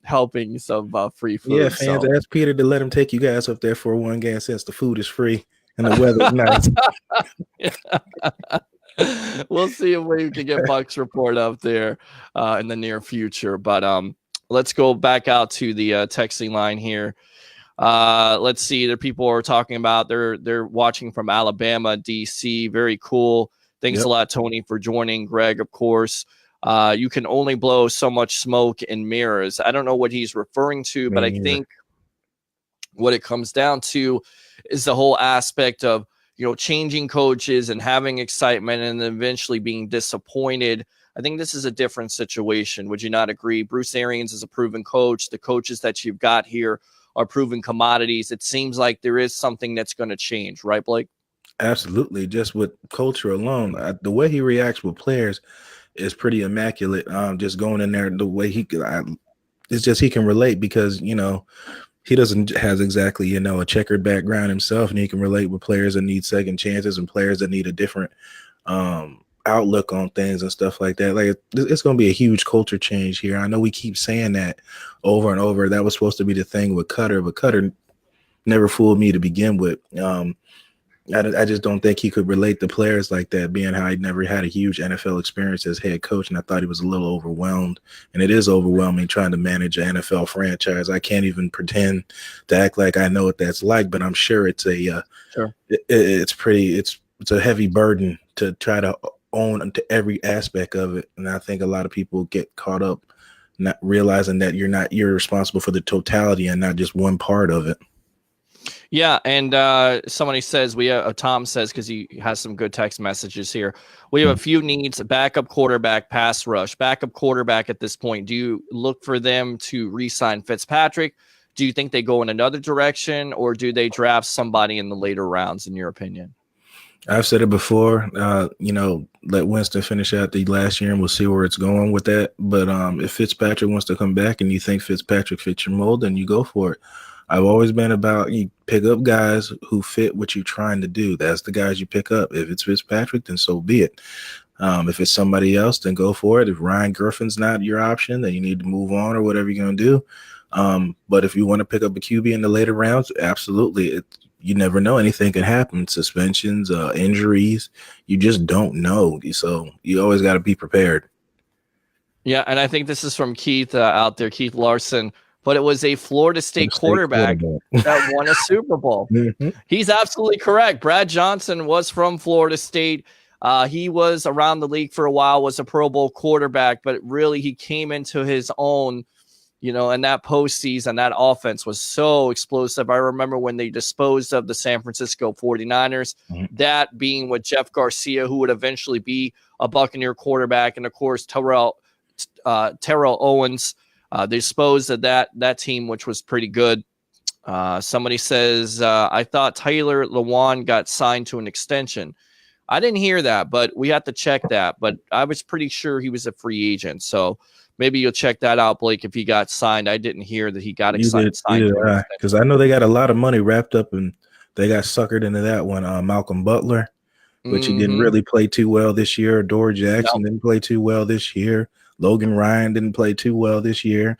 helpings of free food. Yeah, fans, ask Peter to let him take you guys up there for one game since the food is free and the weather's nice. We'll see if we can get Bucks Report up there in the near future. But let's go back out to the texting line here. Let's see. There people are talking about they're watching from Alabama, DC. Very cool. Thanks a lot, Tony, for joining. Greg, of course. You can only blow so much smoke in mirrors. I don't know what he's referring to, but I think what it comes down to is the whole aspect of changing coaches and having excitement and then eventually being disappointed. I think this is a different situation. Would you not agree? Bruce Arians is a proven coach. The coaches that you've got here are proven commodities. It seems like there is something that's going to change, right, Blake? Absolutely. Just with culture alone, the way he reacts with players is pretty immaculate. Just going in there, the way it's just he can relate because, he doesn't has exactly, a checkered background himself, and he can relate with players that need second chances and players that need a different outlook on things and stuff like that. Like it's going to be a huge culture change here. I know we keep saying that over and over. That was supposed to be the thing with Cutter, but Cutter never fooled me to begin with. I just don't think he could relate to players like that, being how he never had a huge NFL experience as head coach, and I thought he was a little overwhelmed. And it is overwhelming trying to manage an NFL franchise. I can't even pretend to act like I know what that's like, but I'm sure it's it's a heavy burden to try to own to every aspect of it. And I think a lot of people get caught up not realizing that you're responsible for the totality and not just one part of it. Yeah, and somebody says Tom says, because he has some good text messages here. We have a few needs: backup quarterback, pass rush, backup quarterback. At this point, do you look for them to re-sign Fitzpatrick? Do you think they go in another direction, or do they draft somebody in the later rounds? In your opinion, I've said it before. Let Winston finish out the last year, and we'll see where it's going with that. But if Fitzpatrick wants to come back, and you think Fitzpatrick fits your mold, then you go for it. I've always been about you pick up guys who fit what you're trying to do. That's the guys you pick up. If it's Fitzpatrick, then so be it. If it's somebody else, then go for it. If Ryan Griffin's not your option, then you need to move on or whatever you're going to do. But if you want to pick up a QB in the later rounds, absolutely. You never know. Anything can happen. Suspensions, injuries. You just don't know. So you always got to be prepared. Yeah, and I think this is from Keith out there, Keith Larson. But it was a Florida State quarterback that won a Super Bowl. Mm-hmm. He's absolutely correct. Brad Johnson was from Florida State. He was around the league for a while, was a Pro Bowl quarterback, but really he came into his own, and that postseason, that offense was so explosive. I remember when they disposed of the San Francisco 49ers, that being with Jeff Garcia, who would eventually be a Buccaneer quarterback, and of course Terrell Owens. They disposed of that team, which was pretty good. Somebody says, I thought Taylor Lewan got signed to an extension. I didn't hear that, but we have to check that. But I was pretty sure he was a free agent. So maybe you'll check that out, Blake, if he got signed. I didn't hear that he got signed. Because I know they got a lot of money wrapped up, and they got suckered into that one. Malcolm Butler, which he didn't really play too well this year. Dore Jackson didn't play too well this year. Logan Ryan didn't play too well this year.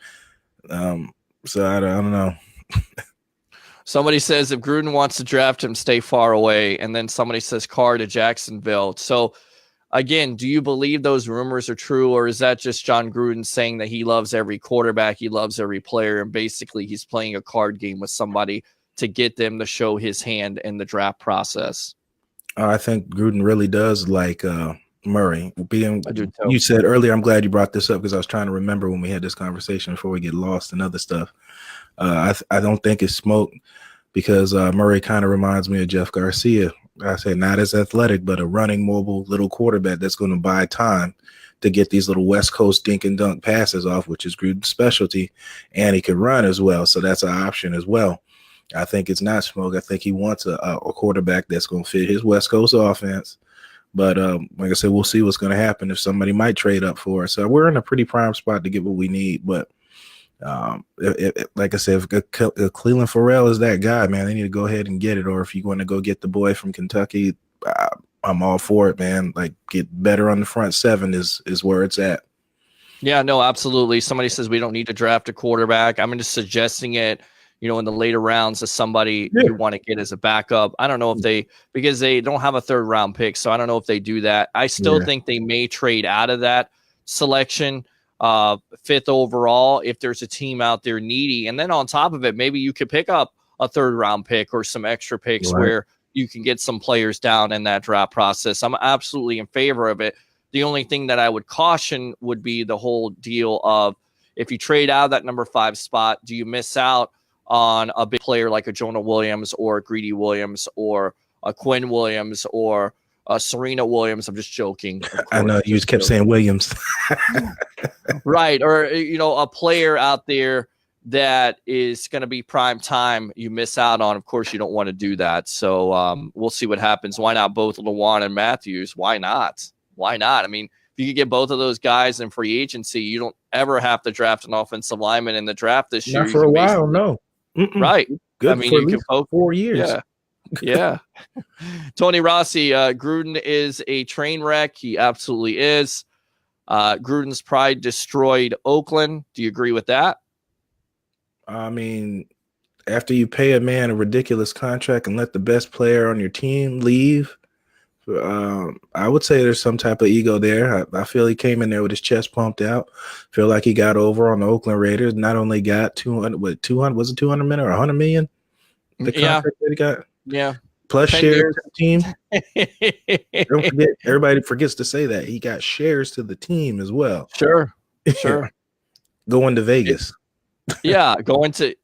So I don't know. Somebody says if Gruden wants to draft him, stay far away. And then somebody says Carr to Jacksonville. So, again, do you believe those rumors are true, or is that just John Gruden saying that he loves every quarterback, he loves every player, and basically he's playing a card game with somebody to get them to show his hand in the draft process? I think Gruden really does like Murray. You said earlier, I'm glad you brought this up because I was trying to remember when we had this conversation before we get lost in other stuff. I don't think it's smoke because Murray kind of reminds me of Jeff Garcia. I say not as athletic, but a running, mobile little quarterback that's going to buy time to get these little West Coast dink and dunk passes off, which is Gruden's specialty, and he can run as well. So that's an option as well. I think it's not smoke. I think he wants a quarterback that's going to fit his West Coast offense But like I said, we'll see what's going to happen if somebody might trade up for us. So we're in a pretty prime spot to get what we need. But like I said, if Cleveland Farrell is that guy, man, they need to go ahead and get it. Or if you want to go get the boy from Kentucky, I'm all for it, man. Like, get better on the front seven is where it's at. Yeah, no, absolutely. Somebody says we don't need to draft a quarterback. I'm just suggesting it, in the later rounds as somebody you want to get as a backup. I don't know if because they don't have a 3rd round pick, so I don't know if they do that. I still think they may trade out of that selection, 5th overall, if there's a team out there needy. And then on top of it, maybe you could pick up a 3rd round pick or some extra picks where you can get some players down in that draft process. I'm absolutely in favor of it. The only thing that I would caution would be the whole deal of, if you trade out of that number 5 spot, do you miss out on a big player like a Jonah Williams or a Greedy Williams or a Quinn Williams or a Serena Williams? I'm just joking. I know you just kept saying Williams. Right. Or, a player out there that is going to be prime time you miss out on. Of course, you don't want to do that. So we'll see what happens. Why not both Lewan and Matthews? Why not? Why not? I mean, if you could get both of those guys in free agency, you don't ever have to draft an offensive lineman in the draft this year. Not for a while, no. Right. Good. I mean, for you can both 4 years. Yeah. Yeah. Tony Rossi, Gruden is a train wreck. He absolutely is. Gruden's pride destroyed Oakland. Do you agree with that? I mean, after you pay a man a ridiculous contract and let the best player on your team leave, I would say there's some type of ego there. I feel he came in there with his chest pumped out. Feel like he got over on the Oakland Raiders. Not only got 200 was it 200 million or 100 million? The contract that he got. Yeah. Plus shares to the team. Don't forget, everybody forgets to say that he got shares to the team as well. Sure. Going to Vegas. Going to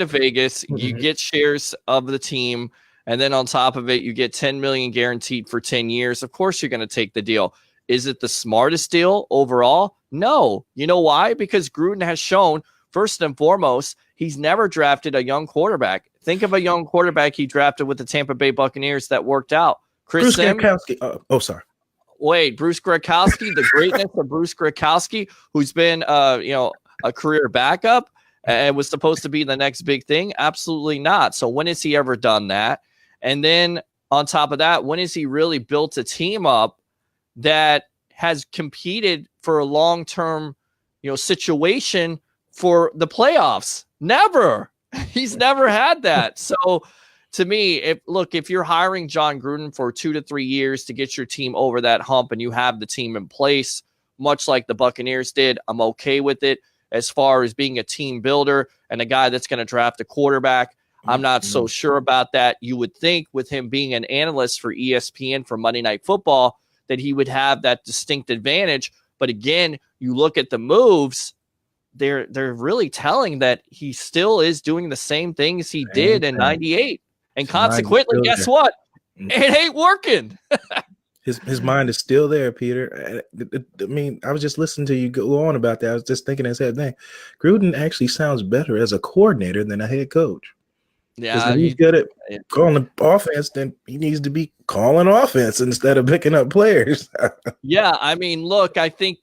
Vegas. You get shares of the team. And then on top of it, you get $10 million guaranteed for 10 years. Of course, you're going to take the deal. Is it the smartest deal overall? No. You know why? Because Gruden has shown, first and foremost, he's never drafted a young quarterback. Think of a young quarterback he drafted with the Tampa Bay Buccaneers that worked out. Bruce Gronkowski. Sorry. Wait, Bruce Gronkowski, the greatness of Bruce Gronkowski, who's been, a career backup and was supposed to be the next big thing? Absolutely not. So when has he ever done that? And then on top of that, when has he really built a team up that has competed for a long-term, situation for the playoffs? Never. He's never had that. So to me, if you're hiring John Gruden for 2 to 3 years to get your team over that hump and you have the team in place, much like the Buccaneers did, I'm okay with it. As far as being a team builder and a guy that's going to draft a quarterback, I'm not so sure about that. You would think with him being an analyst for ESPN for Monday Night Football that he would have that distinct advantage. But again, you look at the moves, they're really telling that he still is doing the same things he did in 98. And consequently, guess what? It ain't working. His mind is still there, Peter. I mean, I was just listening to you go on about that. I was just thinking the same thing. Gruden actually sounds better as a coordinator than a head coach. Yeah, he's good at calling offense, then he needs to be calling offense instead of picking up players. Yeah, I mean, look, I think,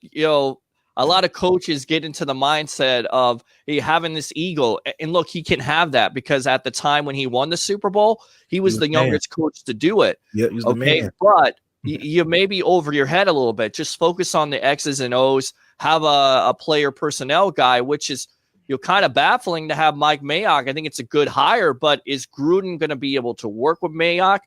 a lot of coaches get into the mindset of having this ego. And look, he can have that because at the time when he won the Super Bowl, he was the youngest coach to do it. Yeah, he was the man. But you may be over your head a little bit. Just focus on the X's and O's. Have a player personnel guy, which is kind of baffling to have Mike Mayock. I think it's a good hire, but is Gruden going to be able to work with Mayock?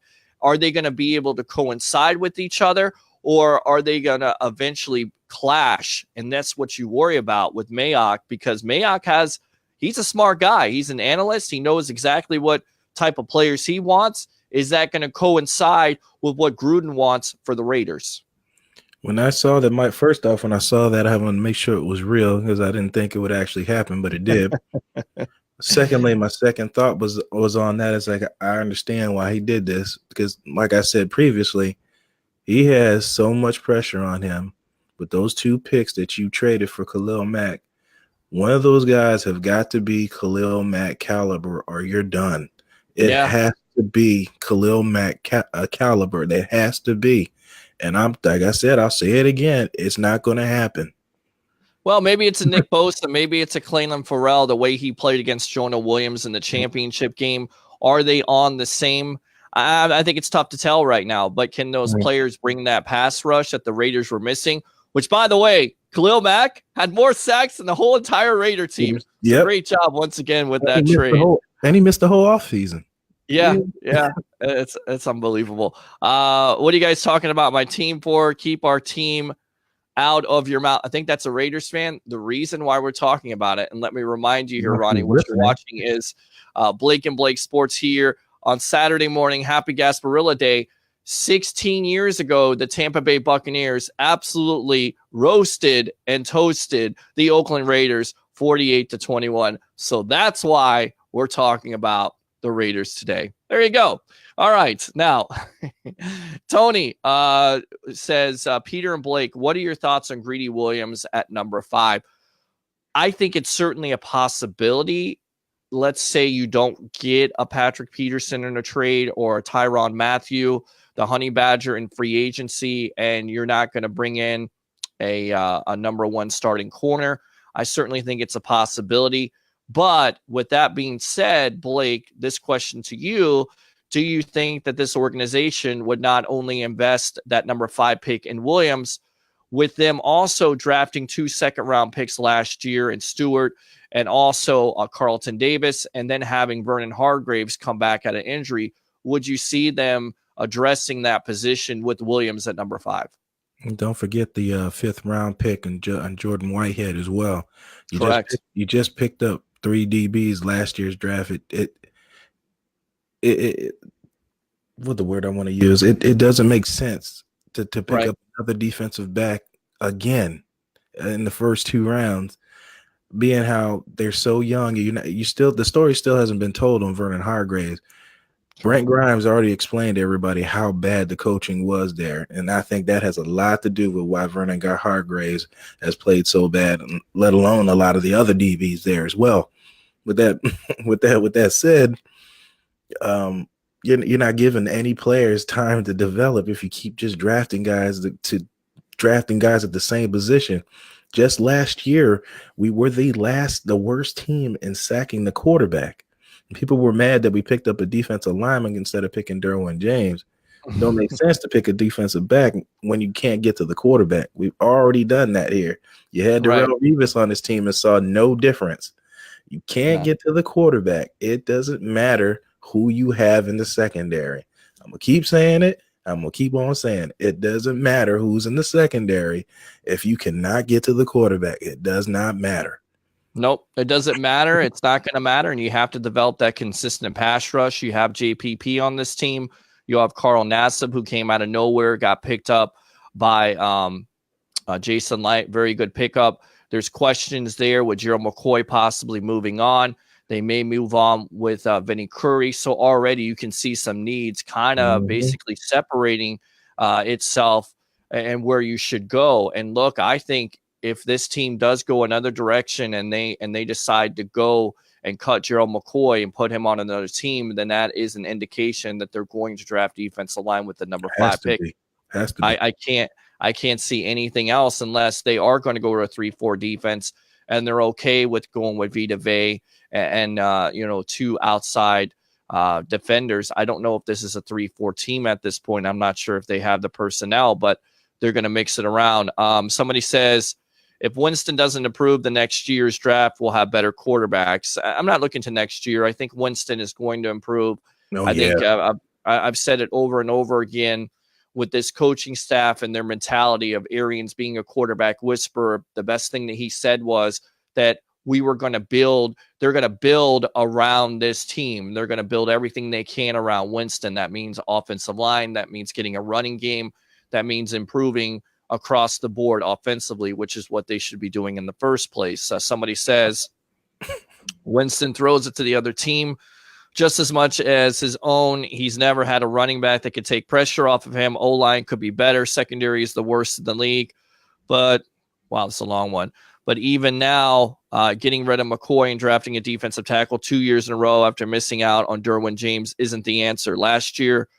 Are they going to be able to coincide with each other, or are they going to eventually clash? And that's what you worry about with Mayock, because Mayock he's a smart guy. He's an analyst. He knows exactly what type of players he wants. Is that going to coincide with what Gruden wants for the Raiders? When I saw that, first off, when I saw that, I wanted to make sure it was real because I didn't think it would actually happen, but it did. Secondly, my second thought was on that. It's like, I understand why he did this because, like I said previously, he has so much pressure on him with those 2 picks that you traded for Khalil Mack. One of those guys have got to be Khalil Mack caliber or you're done. It has to be Khalil Mack caliber. That has to be. And I'm like I said, I'll say it again. It's not going to happen. Well, maybe it's a Nick Bosa, maybe it's a Clayton Farrell, the way he played against Jonah Williams in the championship game. Are they on the same? I think it's tough to tell right now, but can those players bring that pass rush that the Raiders were missing? Which, by the way, Khalil Mack had more sacks than the whole entire Raider team. Yep. Great job once again with that trade. And he missed the whole offseason. Yeah. It's unbelievable. What are you guys talking about my team for? Keep our team out of your mouth. I think that's a Raiders fan. The reason why we're talking about it, and let me remind you here, Ronnie, what you're watching is Blake and Blake Sports here on Saturday morning. Happy Gasparilla Day. 16 years ago, the Tampa Bay Buccaneers absolutely roasted and toasted the Oakland Raiders 48-21. So that's why we're talking about the Raiders today. There you go. All right. Now, Tony says, Peter and Blake, what are your thoughts on Greedy Williams at number 5? I think it's certainly a possibility. Let's say you don't get a Patrick Peterson in a trade or a Tyrann Mathieu, the Honey Badger in free agency, and you're not going to bring in a number 1 starting corner. I certainly think it's a possibility. But with that being said, Blake, this question to you, do you think that this organization would not only invest that number 5 pick in Williams, with them also drafting 2 second-round picks last year in Stewart and also Carlton Davis, and then having Vernon Hargreaves come back at an injury, would you see them addressing that position with Williams at number 5? And don't forget the 5th-round pick and Jordan Whitehead as well. Correct. You just picked up 3 DBs last year's draft. It what the word I want to use? It doesn't make sense to pick up another defensive back again in the first 2 rounds, being how they're so young. The story still hasn't been told on Vernon Hargreaves. Brent Grimes already explained to everybody how bad the coaching was there, and I think that has a lot to do with why Vernon Hargreaves has played so bad, let alone a lot of the other DBs there as well. With that said, you're not giving any players time to develop if you keep just drafting guys at the same position. Just last year, we were the worst team in sacking the quarterback. People were mad that we picked up a defensive lineman instead of picking Derwin James. It don't make sense to pick a defensive back when you can't get to the quarterback. We've already done that here. You had Darrelle Revis on this team and saw no difference. You can't get to the quarterback. It doesn't matter who you have in the secondary. I'm going to keep saying it. I'm going to keep on saying it. It doesn't matter who's in the secondary. If you cannot get to the quarterback, it does not matter. Nope, it doesn't matter. It's not going to matter, and you have to develop that consistent pass rush. You have JPP on this team. You have Carl Nassib, who came out of nowhere, got picked up by Jason Light. Very good pickup. There's questions there with Gerald McCoy possibly moving on. They may move on with Vinny Curry. So already you can see some needs kind of basically separating itself and where you should go. And look, I think if this team does go another direction and they decide to go and cut Gerald McCoy and put him on another team, then that is an indication that they're going to draft defensive line with the number 5 pick. Has to be. I can't see anything else unless they are going to go to a 3-4 defense and they're okay with going with Vita Vea and 2 outside defenders. I don't know if this is a 3-4 team at this point. I'm not sure if they have the personnel, but they're going to mix it around. Somebody says, if Winston doesn't improve, the next year's draft will have better quarterbacks. I'm not looking to next year. I think Winston is going to improve. Think I've said it over and over again with this coaching staff and their mentality of Arians being a quarterback whisperer. The best thing that he said was that they're going to build around this team. They're going to build everything they can around Winston. That means offensive line. That means getting a running game. That means improving across the board offensively, which is what they should be doing in the first place. Somebody says Winston throws it to the other team just as much as his own. He's never had a running back that could take pressure off of him. O-line could be better. Secondary is the worst in the league. But, wow, it's a long one. But even now, getting rid of McCoy and drafting a defensive tackle 2 years in a row after missing out on Derwin James isn't the answer. Last year,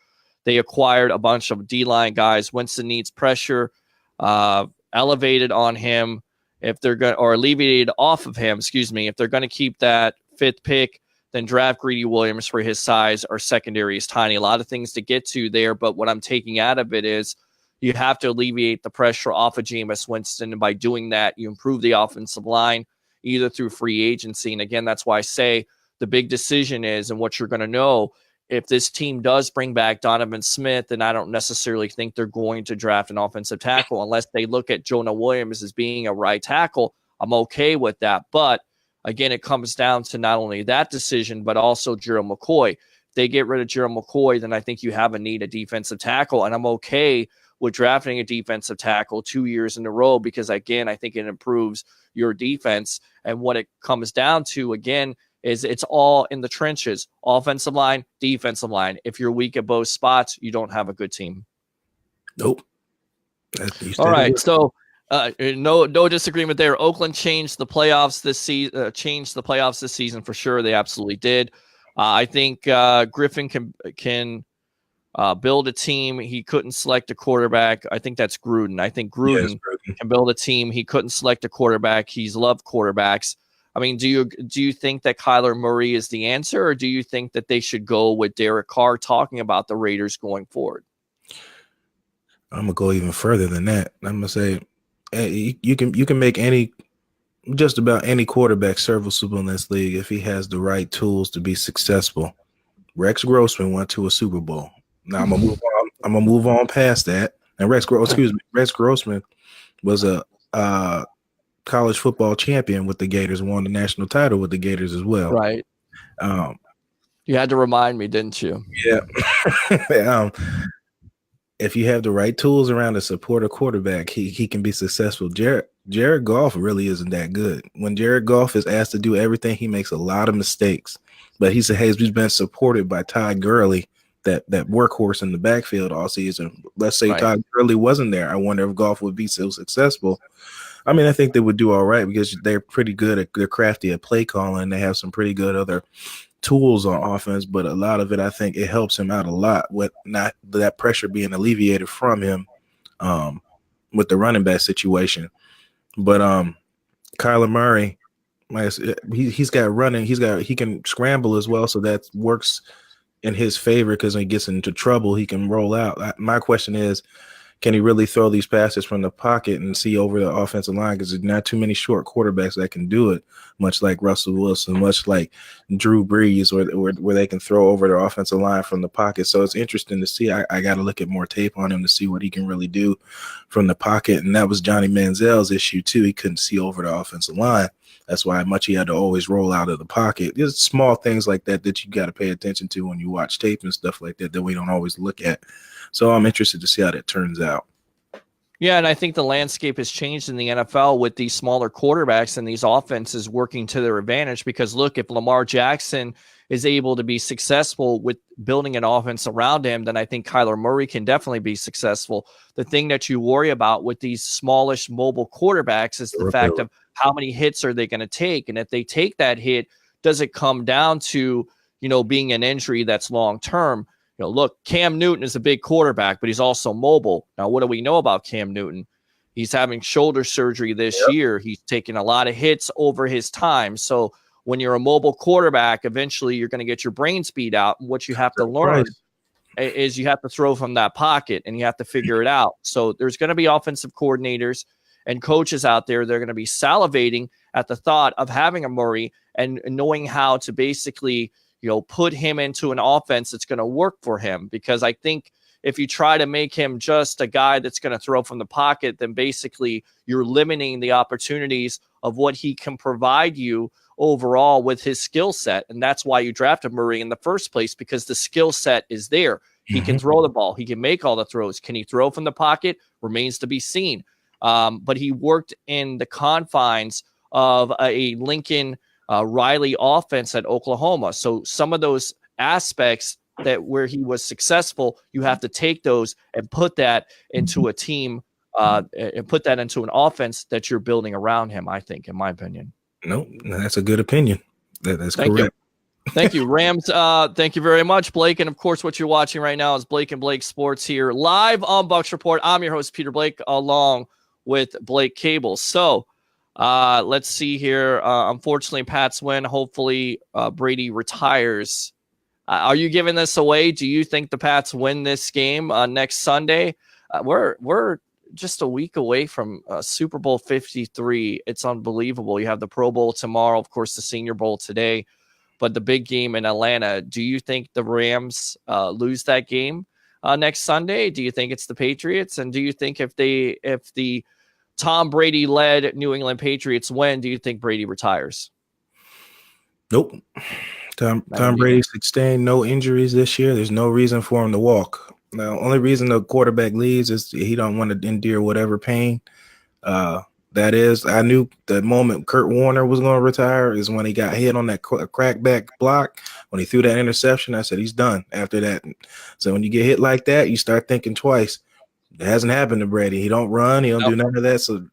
They acquired a bunch of D-line guys. Winston needs pressure elevated on him if they're going, or alleviated off of him, excuse me, if they're going to keep that 5th pick, then draft Greedy Williams for his size. Our secondary is tiny. A lot of things to get to there, but what I'm taking out of it is you have to alleviate the pressure off of Jameis Winston, and by doing that, you improve the offensive line either through free agency. And again, that's why I say the big decision is, and what you're going to know, if this team does bring back Donovan Smith, then I don't necessarily think they're going to draft an offensive tackle unless they look at Jonah Williams as being a right tackle. I'm okay with that. But again, it comes down to not only that decision, but also Gerald McCoy. If they get rid of Gerald McCoy, then I think you have a need at defensive tackle. And I'm okay with drafting a defensive tackle 2 years in a row because, again, I think it improves your defense. And what it comes down to, again, is it's all in the trenches, offensive line, defensive line. If you're weak at both spots, you don't have a good team. Nope. All right. So no disagreement there. Oakland changed the playoffs this season. For sure. They absolutely did. I think Griffin can build a team. He couldn't select a quarterback. I think that's Gruden. I think Gruden can build a team. He couldn't select a quarterback. He's loved quarterbacks. I mean, do you think that Kyler Murray is the answer, or do you think that they should go with Derek Carr talking about the Raiders going forward? I'm gonna go even further than that. I'm gonna say you can make just about any quarterback serviceable in this league if he has the right tools to be successful. Rex Grossman went to a Super Bowl. Now I'm gonna move on past that. And Rex Grossman was a college football champion with the Gators, won the national title with the Gators as well. Right. You had to remind me, didn't you? Yeah. If you have the right tools around to support a quarterback, he can be successful. Jared Goff really isn't that good. When Jared Goff is asked to do everything, he makes a lot of mistakes. But he's been supported by Todd Gurley, that workhorse in the backfield all season. Let's say Todd Gurley wasn't there. I wonder if Goff would be so successful. I mean, I think they would do all right because they're pretty good they're crafty at play calling. They have some pretty good other tools on offense, but a lot of it, I think it helps him out a lot with not that pressure being alleviated from him with the running back situation. But Kyler Murray, he's got running. He can scramble as well, so that works in his favor because when he gets into trouble, he can roll out. My question is, can he really throw these passes from the pocket and see over the offensive line? Because there's not too many short quarterbacks that can do it, much like Russell Wilson, much like Drew Brees, where they can throw over the offensive line from the pocket. So it's interesting to see. I got to look at more tape on him to see what he can really do from the pocket. And that was Johnny Manziel's issue, too. He couldn't see over the offensive line. That's why much he had to always roll out of the pocket. There's small things like that you got to pay attention to when you watch tape and stuff like that we don't always look at. So I'm interested to see how that turns out. Yeah, and I think the landscape has changed in the NFL with these smaller quarterbacks and these offenses working to their advantage. Because, look, if Lamar Jackson is able to be successful with building an offense around him, then I think Kyler Murray can definitely be successful. The thing that you worry about with these smallish mobile quarterbacks is the fact of how many hits are they going to take. And if they take that hit, does it come down to, being an injury that's long-term? Look, Cam Newton is a big quarterback, but he's also mobile. Now, what do we know about Cam Newton? He's having shoulder surgery this year. He's taking a lot of hits over his time. So when you're a mobile quarterback, eventually you're going to get your brain speed out. And what you have to learn is you have to throw from that pocket, and you have to figure it out. So there's going to be offensive coordinators and coaches out there. They're going to be salivating at the thought of having a Murray and knowing how to basically put him into an offense that's going to work for him. Because I think if you try to make him just a guy that's going to throw from the pocket, then basically you're limiting the opportunities of what he can provide you overall with his skill set. And that's why you drafted Murray in the first place, because the skill set is there. He can throw the ball. He can make all the throws. Can he throw from the pocket? Remains to be seen. But he worked in the confines of a Lincoln Riley offense at Oklahoma. So some of those aspects that where he was successful, you have to take those and put that into a team and put that into an offense that you're building around him, I think, in my opinion. No, that's a good opinion. That's correct. Thank you, Rams. Thank you very much, Blake. And of course, what you're watching right now is Blake and Blake Sports here live on Bucks Report. I'm your host, Peter Blake, along with Blake Cable. So let's see here. Unfortunately, Pats win. Hopefully, Brady retires. Are you giving this away? Do you think the Pats win this game next Sunday? We're just a week away from Super Bowl 53. It's unbelievable. You have the Pro Bowl tomorrow, of course, the Senior Bowl today. But the big game in Atlanta, do you think the Rams lose that game next Sunday? Do you think it's the Patriots? And do you think if the Tom Brady led New England Patriots win, do you think Brady retires? Nope. Tom Brady sustained no injuries this year. There's no reason for him to walk. Now, only reason the quarterback leaves is he don't want to endure whatever pain. That is, I knew the moment Kurt Warner was going to retire is when he got hit on that crackback block. When he threw that interception, I said he's done after that. So when you get hit like that, you start thinking twice. It hasn't happened to Brady. He don't run. He don't do none of that. So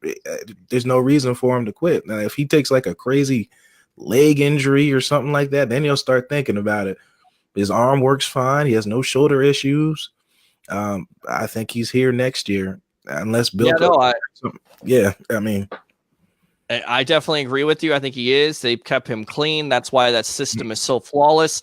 there's no reason for him to quit. Now, if he takes like a crazy leg injury or something like that, then you'll start thinking about it. His arm works fine. He has no shoulder issues. I think he's here next year. Unless Bill, I mean, I definitely agree with you. I think he is. They've kept him clean. That's why that system is so flawless.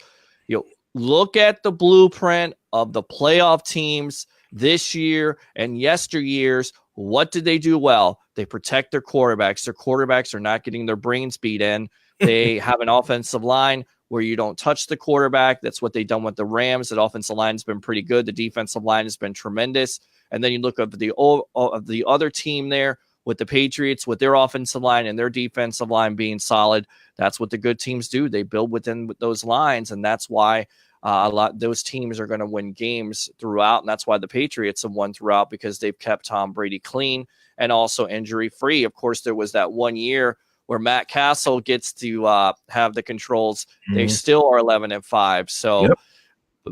Look at the blueprint of the playoff teams this year and yesteryears. What did they do well? They protect their quarterbacks. Their quarterbacks are not getting their brains beat in. They have an offensive line where you don't touch the quarterback. That's what they've done with the Rams. That offensive line has been pretty good. The defensive line has been tremendous. And then you look at the other team there with the Patriots, with their offensive line and their defensive line being solid. That's what the good teams do. They build within those lines, and that's why those teams are going to win games throughout. And that's why the Patriots have won throughout, because they've kept Tom Brady clean and also injury free. Of course, there was that 1 year where Matt Castle gets to have the controls. Mm-hmm. They still are 11-5. So. Yep.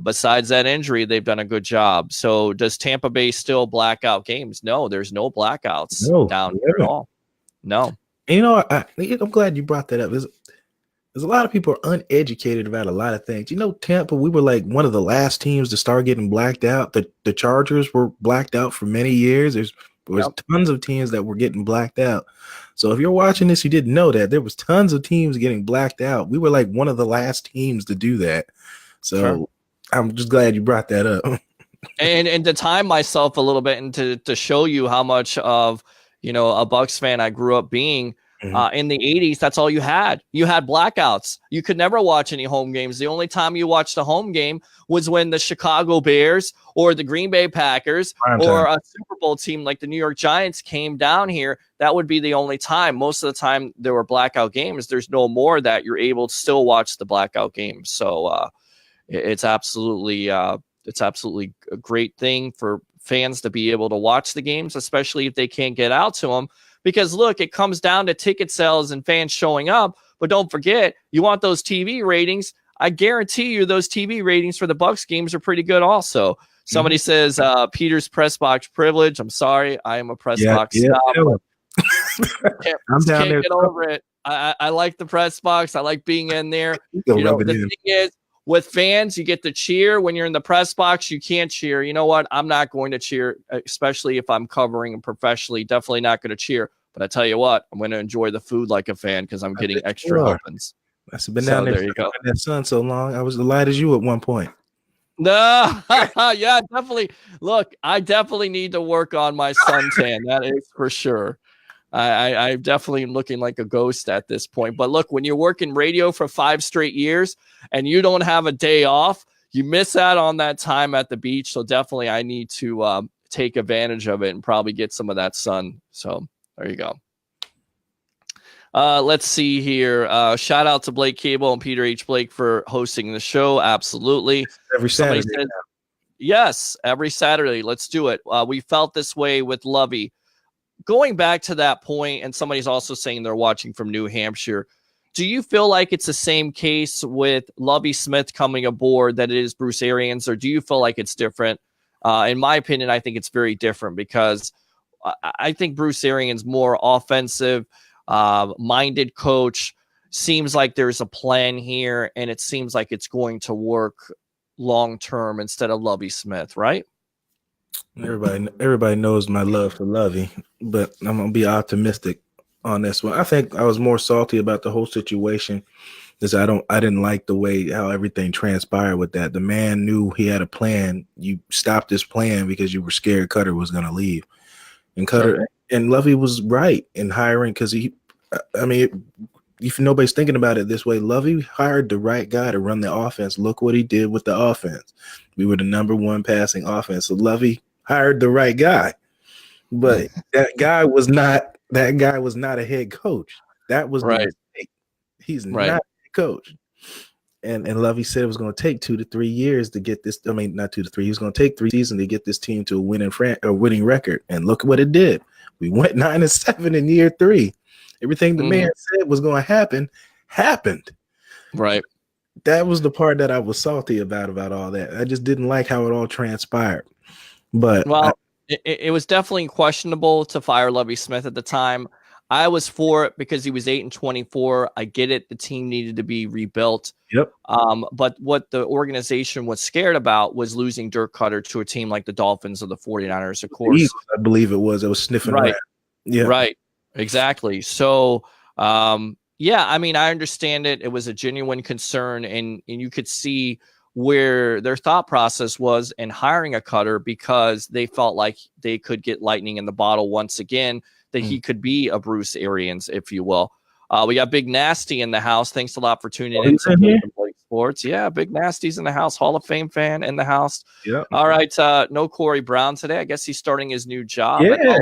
Besides that injury, they've done a good job. So does Tampa Bay still black out games? No, there's no blackouts down here at all. No. And I'm glad you brought that up. There's a lot of people are uneducated about a lot of things. Tampa, we were like one of the last teams to start getting blacked out. The Chargers were blacked out for many years. There was tons of teams that were getting blacked out. So if you're watching this, you didn't know that. There was tons of teams getting blacked out. We were like one of the last teams to do that. So sure. I'm just glad you brought that up. and to time myself a little bit and to show you how much of, a Bucks fan I grew up being in the 80s, that's all you had. You had blackouts. You could never watch any home games. The only time you watched a home game was when the Chicago Bears or the Green Bay Packers or a Super Bowl team like the New York Giants came down here. That would be the only time. Most of the time there were blackout games. There's no more that you're able to still watch the blackout games. So, it's absolutely a great thing for fans to be able to watch the games, especially if they can't get out to them. Because look, it comes down to ticket sales and fans showing up. But don't forget, you want those TV ratings. I guarantee you those TV ratings for the Bucks games are pretty good also. Somebody says Peter's press box privilege. I'm sorry, I am a press box snob. I'm down there. Get over it. I like the press box. I like being in there. The thing is, with fans, you get to cheer. When you're in the press box, you can't cheer. You know what? I'm not going to cheer, especially if I'm covering professionally. Definitely not going to cheer. But I tell you what, I'm going to enjoy the food like a fan because I'm getting extra helpings. I've been down there you go. In that sun so long. I was as light as you at one point. No, yeah, definitely. Look, I definitely need to work on my suntan. That is for sure. I'm definitely looking like a ghost at this point. But look, when you're working radio for 5 straight years and you don't have a day off, you miss out on that time at the beach. So definitely I need to take advantage of it and probably get some of that sun. So there you go. Let's see here. Shout out to Blake Cable and Peter H. Blake for hosting the show. Absolutely. Every Saturday. Yes, every Saturday. Let's do it. We felt this way with Lovey. Going back to that point, and somebody's also saying they're watching from New Hampshire. Do you feel like it's the same case with Lovie Smith coming aboard that it is Bruce Arians, or do you feel like it's different? In my opinion, I think it's very different because I think Bruce Arians more offensive minded coach. seems like there's a plan here, and it seems like it's going to work long term instead of Lovie Smith, right? Everybody knows my love for Lovey, but I'm gonna be optimistic on this one. I think I was more salty about the whole situation because I didn't like the way how everything transpired with that. The man knew he had a plan. You stopped this plan because you were scared Cutter was gonna leave, and Cutter and Lovey was right in hiring because I mean, if nobody's thinking about it this way, Lovey hired the right guy to run the offense. Look what he did with the offense. We were the number one passing offense. So Lovey hired the right guy. But that guy was not a head coach. That was right. the mistake. He's not a head coach. And Lovey said it was going to take 2 to 3 years to get this. I mean, not 2 to 3. He was going to take 3 seasons to get this team to a winning record. And look what it did. We went 9-7 in year 3. Everything the man said was going to happen happened. Right. That was the part that I was salty about all that. I just didn't like how it all transpired. But it was definitely questionable to fire Lovie Smith at the time. I was for it because he was 8-24. I get it. The team needed to be rebuilt. Yep. But what the organization was scared about was losing Dirk Cutter to a team like the Dolphins or the 49ers, of course. Eagles, I believe it was. It was sniffing around. Yeah. Right. Exactly. So, yeah, I mean, I understand it. It was a genuine concern, and you could see where their thought process was in hiring a Cutter because they felt like they could get lightning in the bottle once again, that he could be a Bruce Arians, if you will. We got Big Nasty in the house. Thanks a lot for tuning in to Blake Sports. Yeah, Big Nasty's in the house. Hall of Fame fan in the house. Yeah. All right. No Corey Brown today. I guess he's starting his new job. Yeah.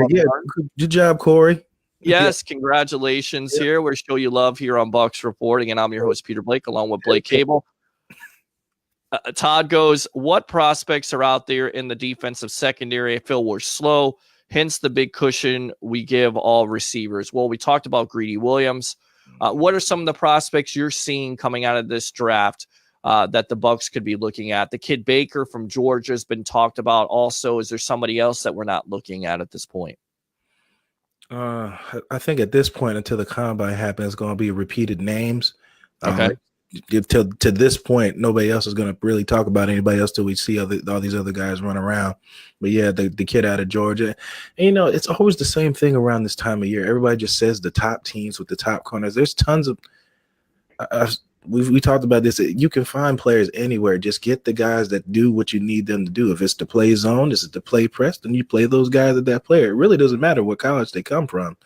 Good job, Corey. Yes, congratulations here. We show you love here on Bucks Reporting, and I'm your host, Peter Blake, along with Blake Cable. Todd goes, what prospects are out there in the defensive secondary? I feel we're slow, hence the big cushion we give all receivers. Well, we talked about Greedy Williams. What are some of the prospects you're seeing coming out of this draft that the Bucks could be looking at? The kid Baker from Georgia has been talked about also. Is there somebody else that we're not looking at this point? I think at this point, until the combine happens, it's going to be repeated names. Okay. To this point, nobody else is going to really talk about anybody else till we see all these other guys run around. But yeah, the kid out of Georgia, and it's always the same thing around this time of year. Everybody just says the top teams with the top corners. There's tons of. We talked about this. You can find players anywhere. Just get the guys that do what you need them to do. If it's to play zone, is it to play press, then you play those guys at that player. It really doesn't matter what college they come from.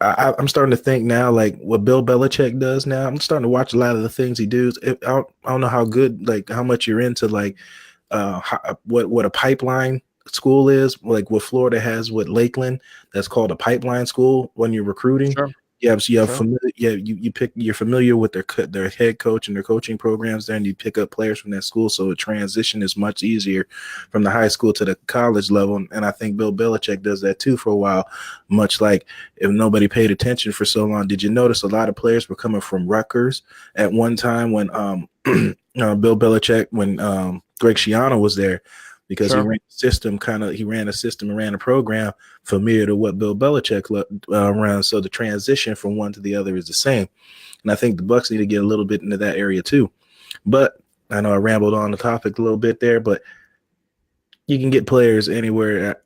I'm starting to think now, like what Bill Belichick does now. I'm starting to watch a lot of the things he does. I don't know how good, like how much you're into, like what a pipeline school is, like what Florida has with Lakeland. That's called a pipeline school when you're recruiting. Sure. You're familiar with their head coach and their coaching programs there, and you pick up players from that school. So a transition is much easier from the high school to the college level. And I think Bill Belichick does that too for a while, much like if nobody paid attention for so long. Did you notice a lot of players were coming from Rutgers at one time when Bill Belichick, when Greg Schiano was there? Because he ran a system and ran a program familiar to what Bill Belichick ran. So the transition from one to the other is the same. And I think the Bucks need to get a little bit into that area too. But I know I rambled on the topic a little bit there, but you can get players anywhere,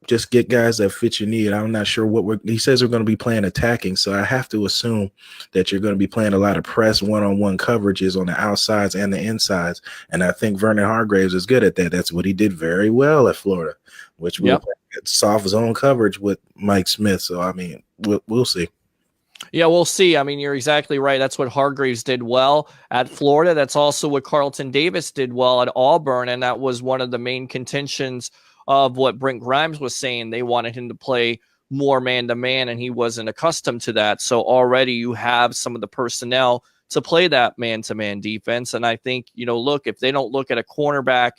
just get guys that fit your need. I'm not sure he says we're going to be playing attacking. So I have to assume that you're going to be playing a lot of press one-on-one coverages on the outsides and the insides. And I think Vernon Hargreaves is good at that. That's what he did very well at Florida, which was soft zone coverage with Mike Smith. So, I mean, we'll see. Yeah, we'll see. I mean, you're exactly right. That's what Hargreaves did well at Florida. That's also what Carlton Davis did well at Auburn. And that was one of the main contentions of what Brent Grimes was saying. They wanted him to play more man-to-man, and he wasn't accustomed to that. So already you have some of the personnel to play that man-to-man defense. And I think, look, if they don't look at a cornerback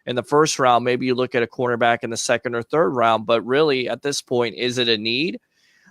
in the first round, maybe you look at a cornerback in the second or third round. But really, at this point, is it a need?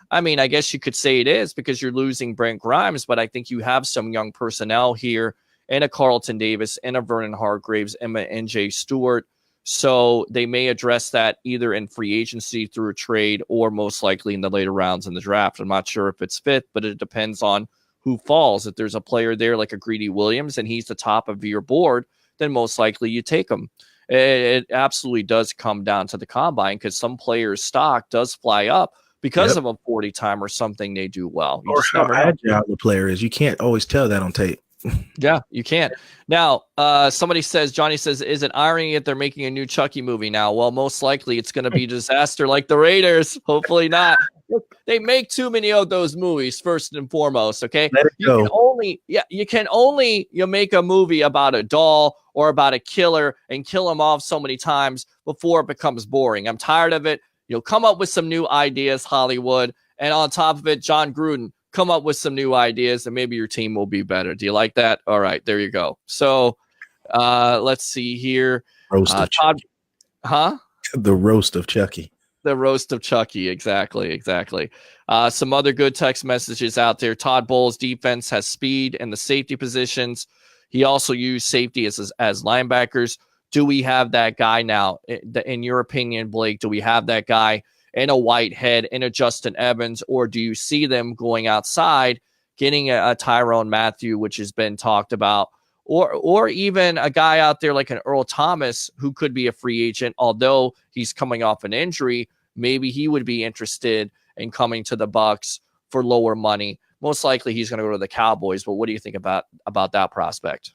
I mean, I guess you could say it is because you're losing Brent Grimes, but I think you have some young personnel here and a Carlton Davis and a Vernon Hargreaves and a NJ Stewart So they may address that either in free agency through a trade or most likely in the later rounds in the draft. I'm not sure if it's fifth, but it depends on who falls. If there's a player there like a Greedy Williams and he's the top of your board, then most likely you take him. It absolutely does come down to the combine because some players' stock does fly up because of a 40 time or something they do well. You Or just how never know. agile the player is. You can't always tell that on tape. Yeah, you can't. Now, somebody says, Johnny says, is it irony that they're making a new Chucky movie now? Well, most likely it's going to be a disaster like the Raiders. Hopefully not. They make too many of those movies, first and foremost. Okay, Let it go. You can only make a movie about a doll or about a killer and kill him off so many times before it becomes boring. I'm tired of it. Come up with some new ideas, Hollywood, and on top of it, John Gruden, come up with some new ideas, and maybe your team will be better. Do you like that? All right, there you go. So, let's see here. Roast of Todd, Chucky. The roast of Chucky. The roast of Chucky. Exactly. Some other good text messages out there. Todd Bowles' defense has speed in the safety positions. He also used safety as linebackers. Do we have that guy now? In your opinion, Blake, do we have that guy in a Whitehead, in a Justin Evans, or do you see them going outside, getting a Tyrone Matthew, which has been talked about, or even a guy out there like an Earl Thomas who could be a free agent, although he's coming off an injury? Maybe he would be interested in coming to the Bucs for lower money. Most likely he's going to go to the Cowboys, but what do you think about that prospect?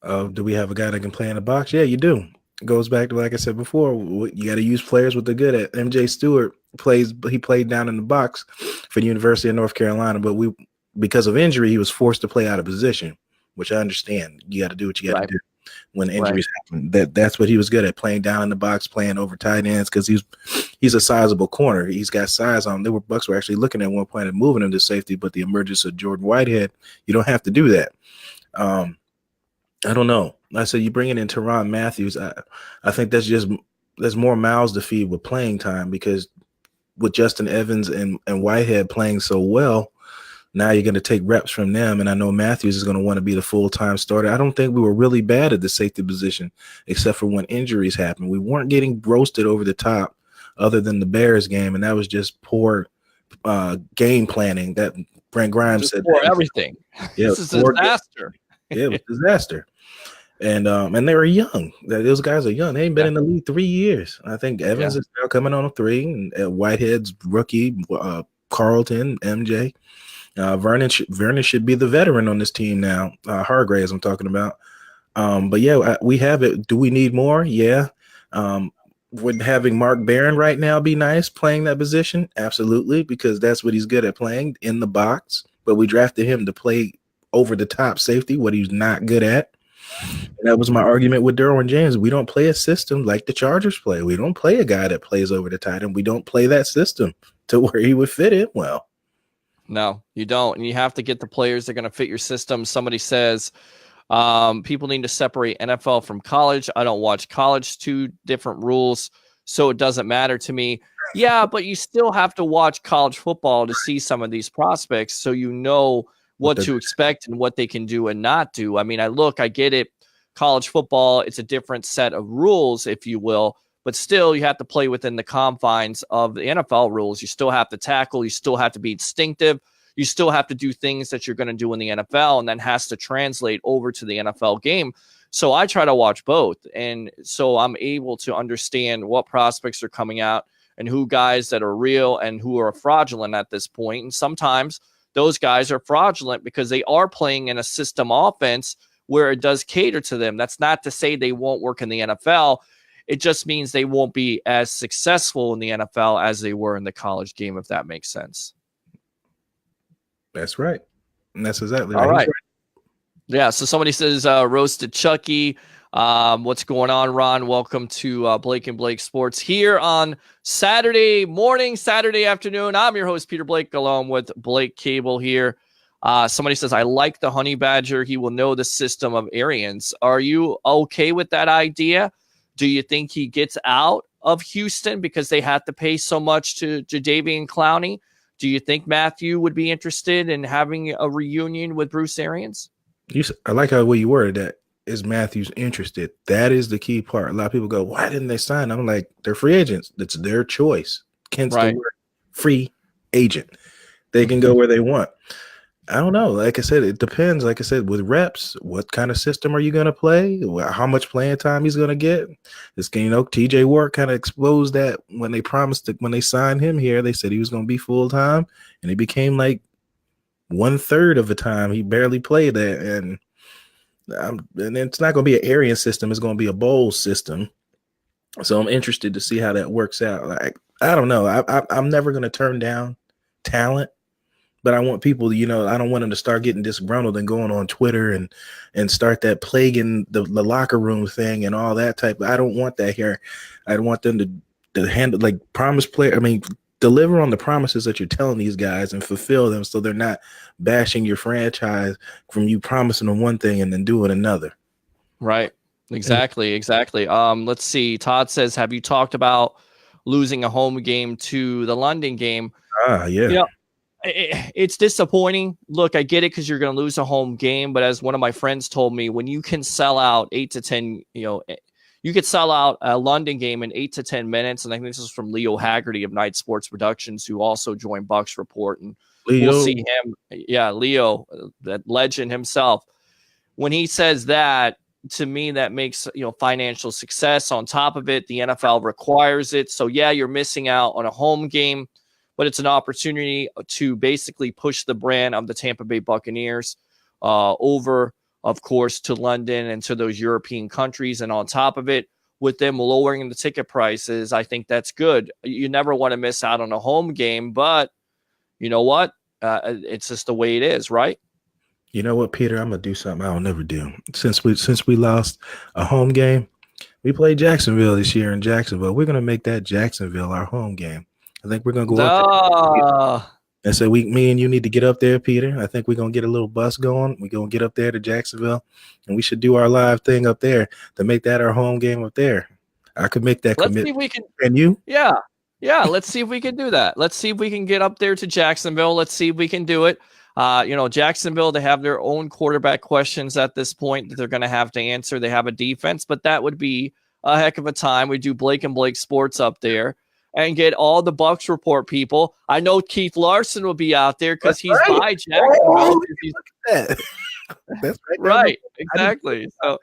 Do we have a guy that can play in the box? Yeah, you do. It goes back to, like I said before, you got to use players what they're good at. MJ Stewart played down in the box for the University of North Carolina, but because of injury, he was forced to play out of position, which I understand. You got to do what you got to do when injuries happen. That's what he was good at, playing down in the box, playing over tight ends, because he's a sizable corner. He's got size on him. Bucs were actually looking at one point at moving him to safety, but the emergence of Jordan Whitehead, you don't have to do that. I don't know. I said you bring in Tyrann Matthews. I think there's more mouths to feed with playing time, because with Justin Evans and Whitehead playing so well, now you're going to take reps from them. And I know Matthews is going to want to be the full-time starter. I don't think we were really bad at the safety position, except for when injuries happened. We weren't getting roasted over the top other than the Bears game, and that was just poor game planning. That Brent Grimes said. For everything. Yeah, this is a disaster. Yeah, it was a disaster. And they were young. Those guys are young. They ain't been in the league 3 years. I think Evans is now coming on a 3, and Whitehead's rookie, Carlton, MJ. Vernon should be the veteran on this team now. Hargraves, I'm talking about. But yeah, we have it. Do we need more? Yeah. Would having Mark Barron right now be nice playing that position? Absolutely, because that's what he's good at, playing in the box. But we drafted him to play over the top safety, what he's not good at. And that was my argument with Derwin James. We don't play a system like the Chargers play. We don't play a guy that plays over the tight end. We don't play that system to where he would fit in well. No, you don't. And you have to get the players that are going to fit your system. Somebody says people need to separate NFL from college. I don't watch college. 2 different rules, so it doesn't matter to me. Yeah, but you still have to watch college football to see some of these prospects so you know what to expect and what they can do and not do. I mean, I get it. College football, it's a different set of rules, if you will, but still you have to play within the confines of the NFL rules. You still have to tackle. You still have to be instinctive. You still have to do things that you're going to do in the NFL, and that has to translate over to the NFL game. So I try to watch both. And so I'm able to understand what prospects are coming out and who guys that are real and who are fraudulent at this point. And sometimes those guys are fraudulent because they are playing in a system offense where it does cater to them. That's not to say they won't work in the NFL. It just means they won't be as successful in the NFL as they were in the college game, if that makes sense. That's right. And that's exactly all right. Yeah, so somebody says roasted Chucky. What's going on, Ron? Welcome to Blake and Blake Sports here on Saturday morning, Saturday afternoon. I'm your host, Peter Blake, along with Blake Cable here. Somebody says, I like the Honey Badger. He will know the system of Arians. Are you okay with that idea? Do you think he gets out of Houston because they have to pay so much to Jadeveon Clowney? Do you think Matthew would be interested in having a reunion with Bruce Arians? I like how you worded that. is Matthews interested? That is the key part. A lot of people go, why didn't they sign? I'm like, they're free agents. It's their choice. Hence the Right. word free agent. They can go where they want. I don't know. Like I said, it depends. Like I said, with reps, what kind of system are you going to play? How much playing time he's going to get? This game, TJ Ward kind of exposed that when they promised that when they signed him here, they said he was going to be full time, and he became like 1/3 of the time. He barely played that, and it's not going to be an Arian system. It's going to be a bowl system. So I'm interested to see how that works out. Like, I don't know. I'm never going to turn down talent. But I want people, I don't want them to start getting disgruntled and going on Twitter and start that plaguing the locker room thing and all that type. I don't want that here. I want them to handle like promise player. I mean, deliver on the promises that you're telling these guys and fulfill them so they're not bashing your franchise from you promising them one thing and then doing another. Right. Exactly. Let's see. Todd says, have you talked about losing a home game to the London game? Yeah. It's disappointing. Look, I get it because you're going to lose a home game, but as one of my friends told me, when you can sell out 8 to 10, you could sell out a London game in 8 to 10 minutes. And I think this is from Leo Haggerty of Night Sports Productions, who also joined Bucks Report. And we'll see him. Yeah, Leo, that legend himself. When he says that, to me, that makes financial success. On top of it, the NFL requires it. So yeah, you're missing out on a home game, but it's an opportunity to basically push the brand of the Tampa Bay Buccaneers over, of course, to London and to those European countries. And on top of it, with them lowering the ticket prices, I think that's good. You never want to miss out on a home game, but you know what? It's just the way it is, right? You know what, Peter? I'm gonna do something I'll never do. Since we lost a home game, we played Jacksonville this year in Jacksonville. We're gonna make that Jacksonville our home game. I think we're gonna go up there. And so me and you need to get up there, Peter. I think we're gonna get a little bus going. We're gonna get up there to Jacksonville, and we should do our live thing up there to make that our home game up there. I could make that commitment. See if we can. Can you? Yeah. Let's see if we can do that. Let's see if we can get up there to Jacksonville. Let's see if we can do it. Jacksonville, they have their own quarterback questions at this point that they're going to have to answer. They have a defense, but that would be a heck of a time. We do Blake and Blake Sports up there and get all the Bucks Report people. I know Keith Larson will be out there because he's right by Jacksonville. Oh, look at that. That's right. Exactly. So,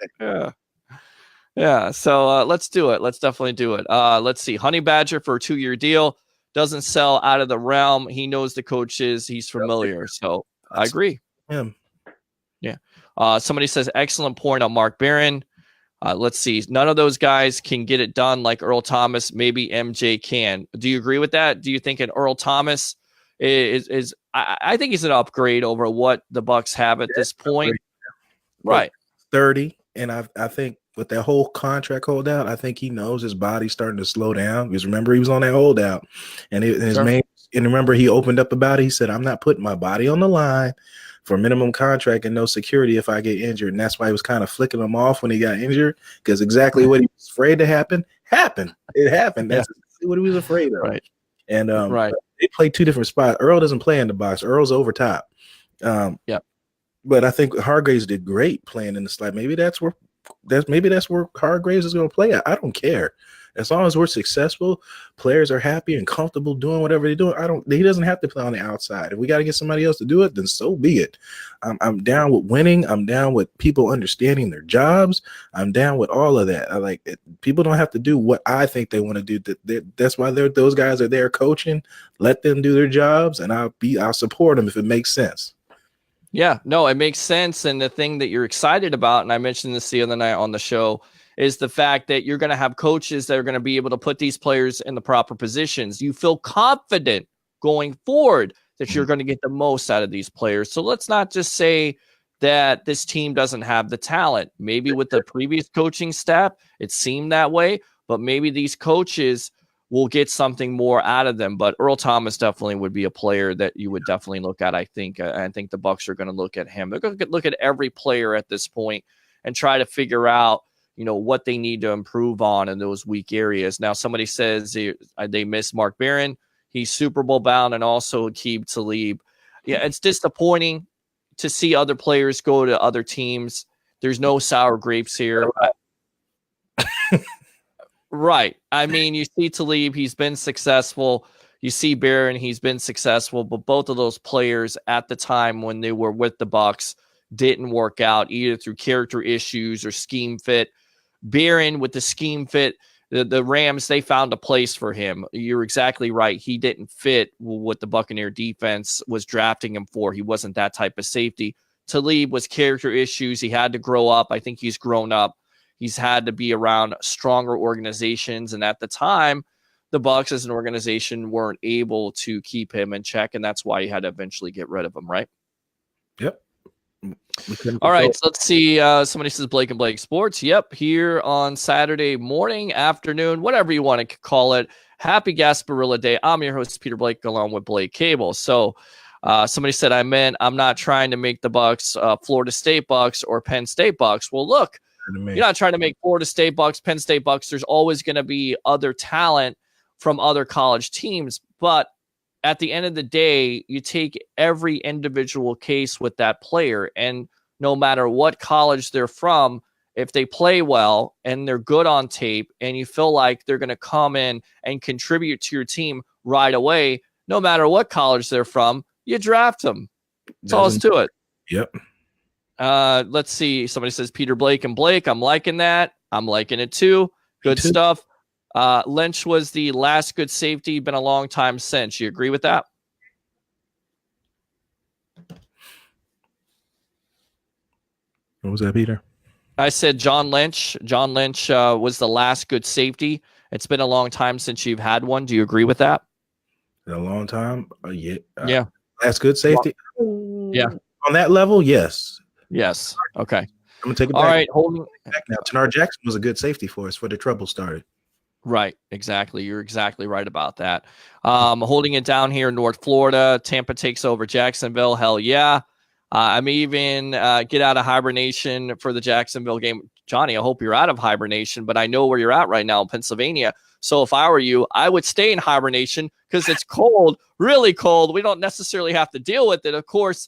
yeah. So let's do it. Let's definitely do it. Let's see. Honey Badger for a 2-year deal. Doesn't sell out of the realm. He knows the coaches. He's familiar. So I agree. Him. Yeah. Somebody says, excellent point on Mark Barron. Let's see. None of those guys can get it done like Earl Thomas. Maybe MJ can. Do you agree with that? Do you think an Earl Thomas is I think he's an upgrade over what the Bucks have at this point. Right. 30. And I think with that whole contract holdout, I think he knows his body's starting to slow down because remember he was on that holdout and remember he opened up about it. He said, I'm not putting my body on the line for minimum contract and no security if I get injured. And that's why he was kind of flicking him off when he got injured because exactly what he was afraid to happen happened. It happened. That's what he was afraid of. Right. And they play two different spots. Earl doesn't play in the box. Earl's over top. But I think Hargraves did great playing in the slot. Maybe that's where Hargraves is going to play. I don't care. As long as we're successful, players are happy and comfortable doing whatever they're doing. He doesn't have to play on the outside. If we got to get somebody else to do it, then so be it. I'm down with winning. I'm down with people understanding their jobs. I'm down with all of that. I like it. People don't have to do what I think they want to do. That's why those guys are there coaching. Let them do their jobs, and I'll support them if it makes sense. Yeah, no, it makes sense. And the thing that you're excited about, and I mentioned this the other night on the show, is the fact that you're going to have coaches that are going to be able to put these players in the proper positions. You feel confident going forward that you're going to get the most out of these players. So let's not just say that this team doesn't have the talent. Maybe with the previous coaching staff, it seemed that way, but maybe these coaches will get something more out of them. But Earl Thomas definitely would be a player that you would definitely look at. I think the Bucks are going to look at him. They're going to look at every player at this point and try to figure out, what they need to improve on in those weak areas. Now, somebody says they miss Mark Barron. He's Super Bowl bound, and also Aqib Talib. Yeah, it's disappointing to see other players go to other teams There's no sour grapes here. Right. I mean, you see Talib, he's been successful. You see Barron, he's been successful, but both of those players at the time when they were with the Bucks didn't work out either through character issues or scheme fit. Barron with the scheme fit, the Rams, they found a place for him. You're exactly right. He didn't fit what the Buccaneer defense was drafting him for. He wasn't that type of safety. Talib was character issues. He had to grow up. I think he's grown up. He's had to be around stronger organizations. And at the time, the Bucs as an organization weren't able to keep him in check. And that's why he had to eventually get rid of him, right? Yep. All right, so let's see. Somebody says Blake and Blake Sports. Yep, here on Saturday morning, afternoon, whatever you want to call it. Happy Gasparilla Day. I'm your host, Peter Blake, along with Blake Cable. So somebody said I'm not trying to make the Bucs Florida State Bucs or Penn State Bucs. Well, look, you're not trying to make Florida State Bucs, Penn State Bucs. There's always going to be other talent from other college teams, but at the end of the day, you take every individual case with that player, and no matter what college they're from, if they play well and they're good on tape and you feel like they're going to come in and contribute to your team right away, no matter what college they're from, you draft them. That's all to it. Yep. Let's see. Somebody says Peter Blake and Blake. I'm liking that. I'm liking it too. Good stuff. Lynch was the last good safety. Been a long time since. You agree with that? What was that, Peter? I said John Lynch. John Lynch was the last good safety. It's been a long time since you've had one. Do you agree with that? A long time? Yeah. Yeah. Last good safety? Yeah. On that level, yes. Yes. Okay. I'm going to take it All back. right. Holding back now. Tanar Jackson was a good safety for us before the trouble started. Right. Exactly. You're exactly right about that. Holding it down here in North Florida. Tampa takes over Jacksonville. Hell yeah. I'm even get out of hibernation for the Jacksonville game. Johnny, I hope you're out of hibernation, but I know where you're at right now in Pennsylvania. So if I were you, I would stay in hibernation because it's cold, really cold. We don't necessarily have to deal with it. Of course,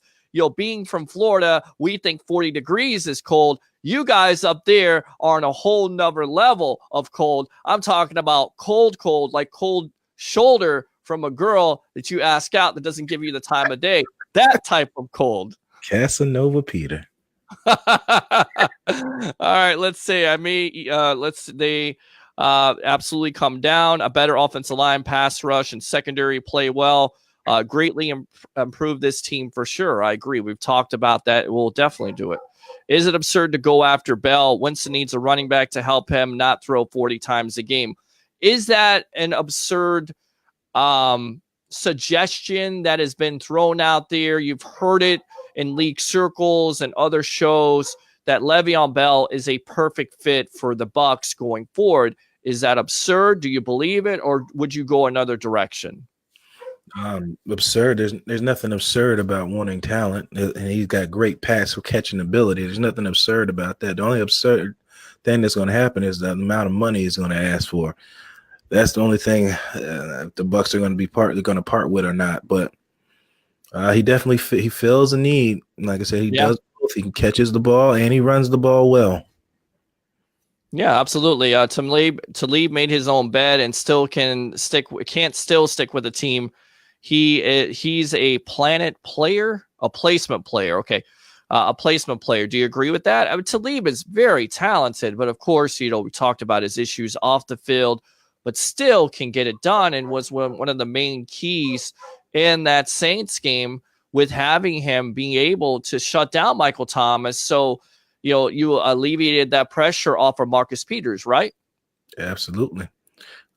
being from Florida, we think 40 degrees is cold. You guys up there are on a whole nother level of cold. I'm talking about cold, like cold shoulder from a girl that you ask out that doesn't give you the time of day. That type of cold. Casanova Peter. All right, let's see. They absolutely come down. A better offensive line, pass rush, and secondary play well. Greatly improve this team for sure. I agree. We've talked about that. We'll definitely do it. Is it absurd to go after Bell? Winston needs a running back to help him not throw 40 times a game. Is that an absurd suggestion that has been thrown out there? You've heard it in league circles and other shows that Le'Veon Bell is a perfect fit for the Bucs going forward. Is that absurd? Do you believe it, or would you go another direction? Absurd. There's nothing absurd about wanting talent, and he's got great pass catching ability. There's nothing absurd about that. The only absurd thing that's going to happen is the amount of money he's going to ask for. That's the only thing the Bucs are going to part with or not. But he definitely he fills a need. Like I said, he does both. He catches the ball and he runs the ball well. Yeah, absolutely. Talib made his own bed and still can't stick with the team. He's a placement player. Okay. A placement player. Do you agree with that? I mean, Talib is very talented, but of course, we talked about his issues off the field, but still can get it done and was one of the main keys in that Saints game with having him being able to shut down Michael Thomas. So, you alleviated that pressure off of Marcus Peters, right? Absolutely.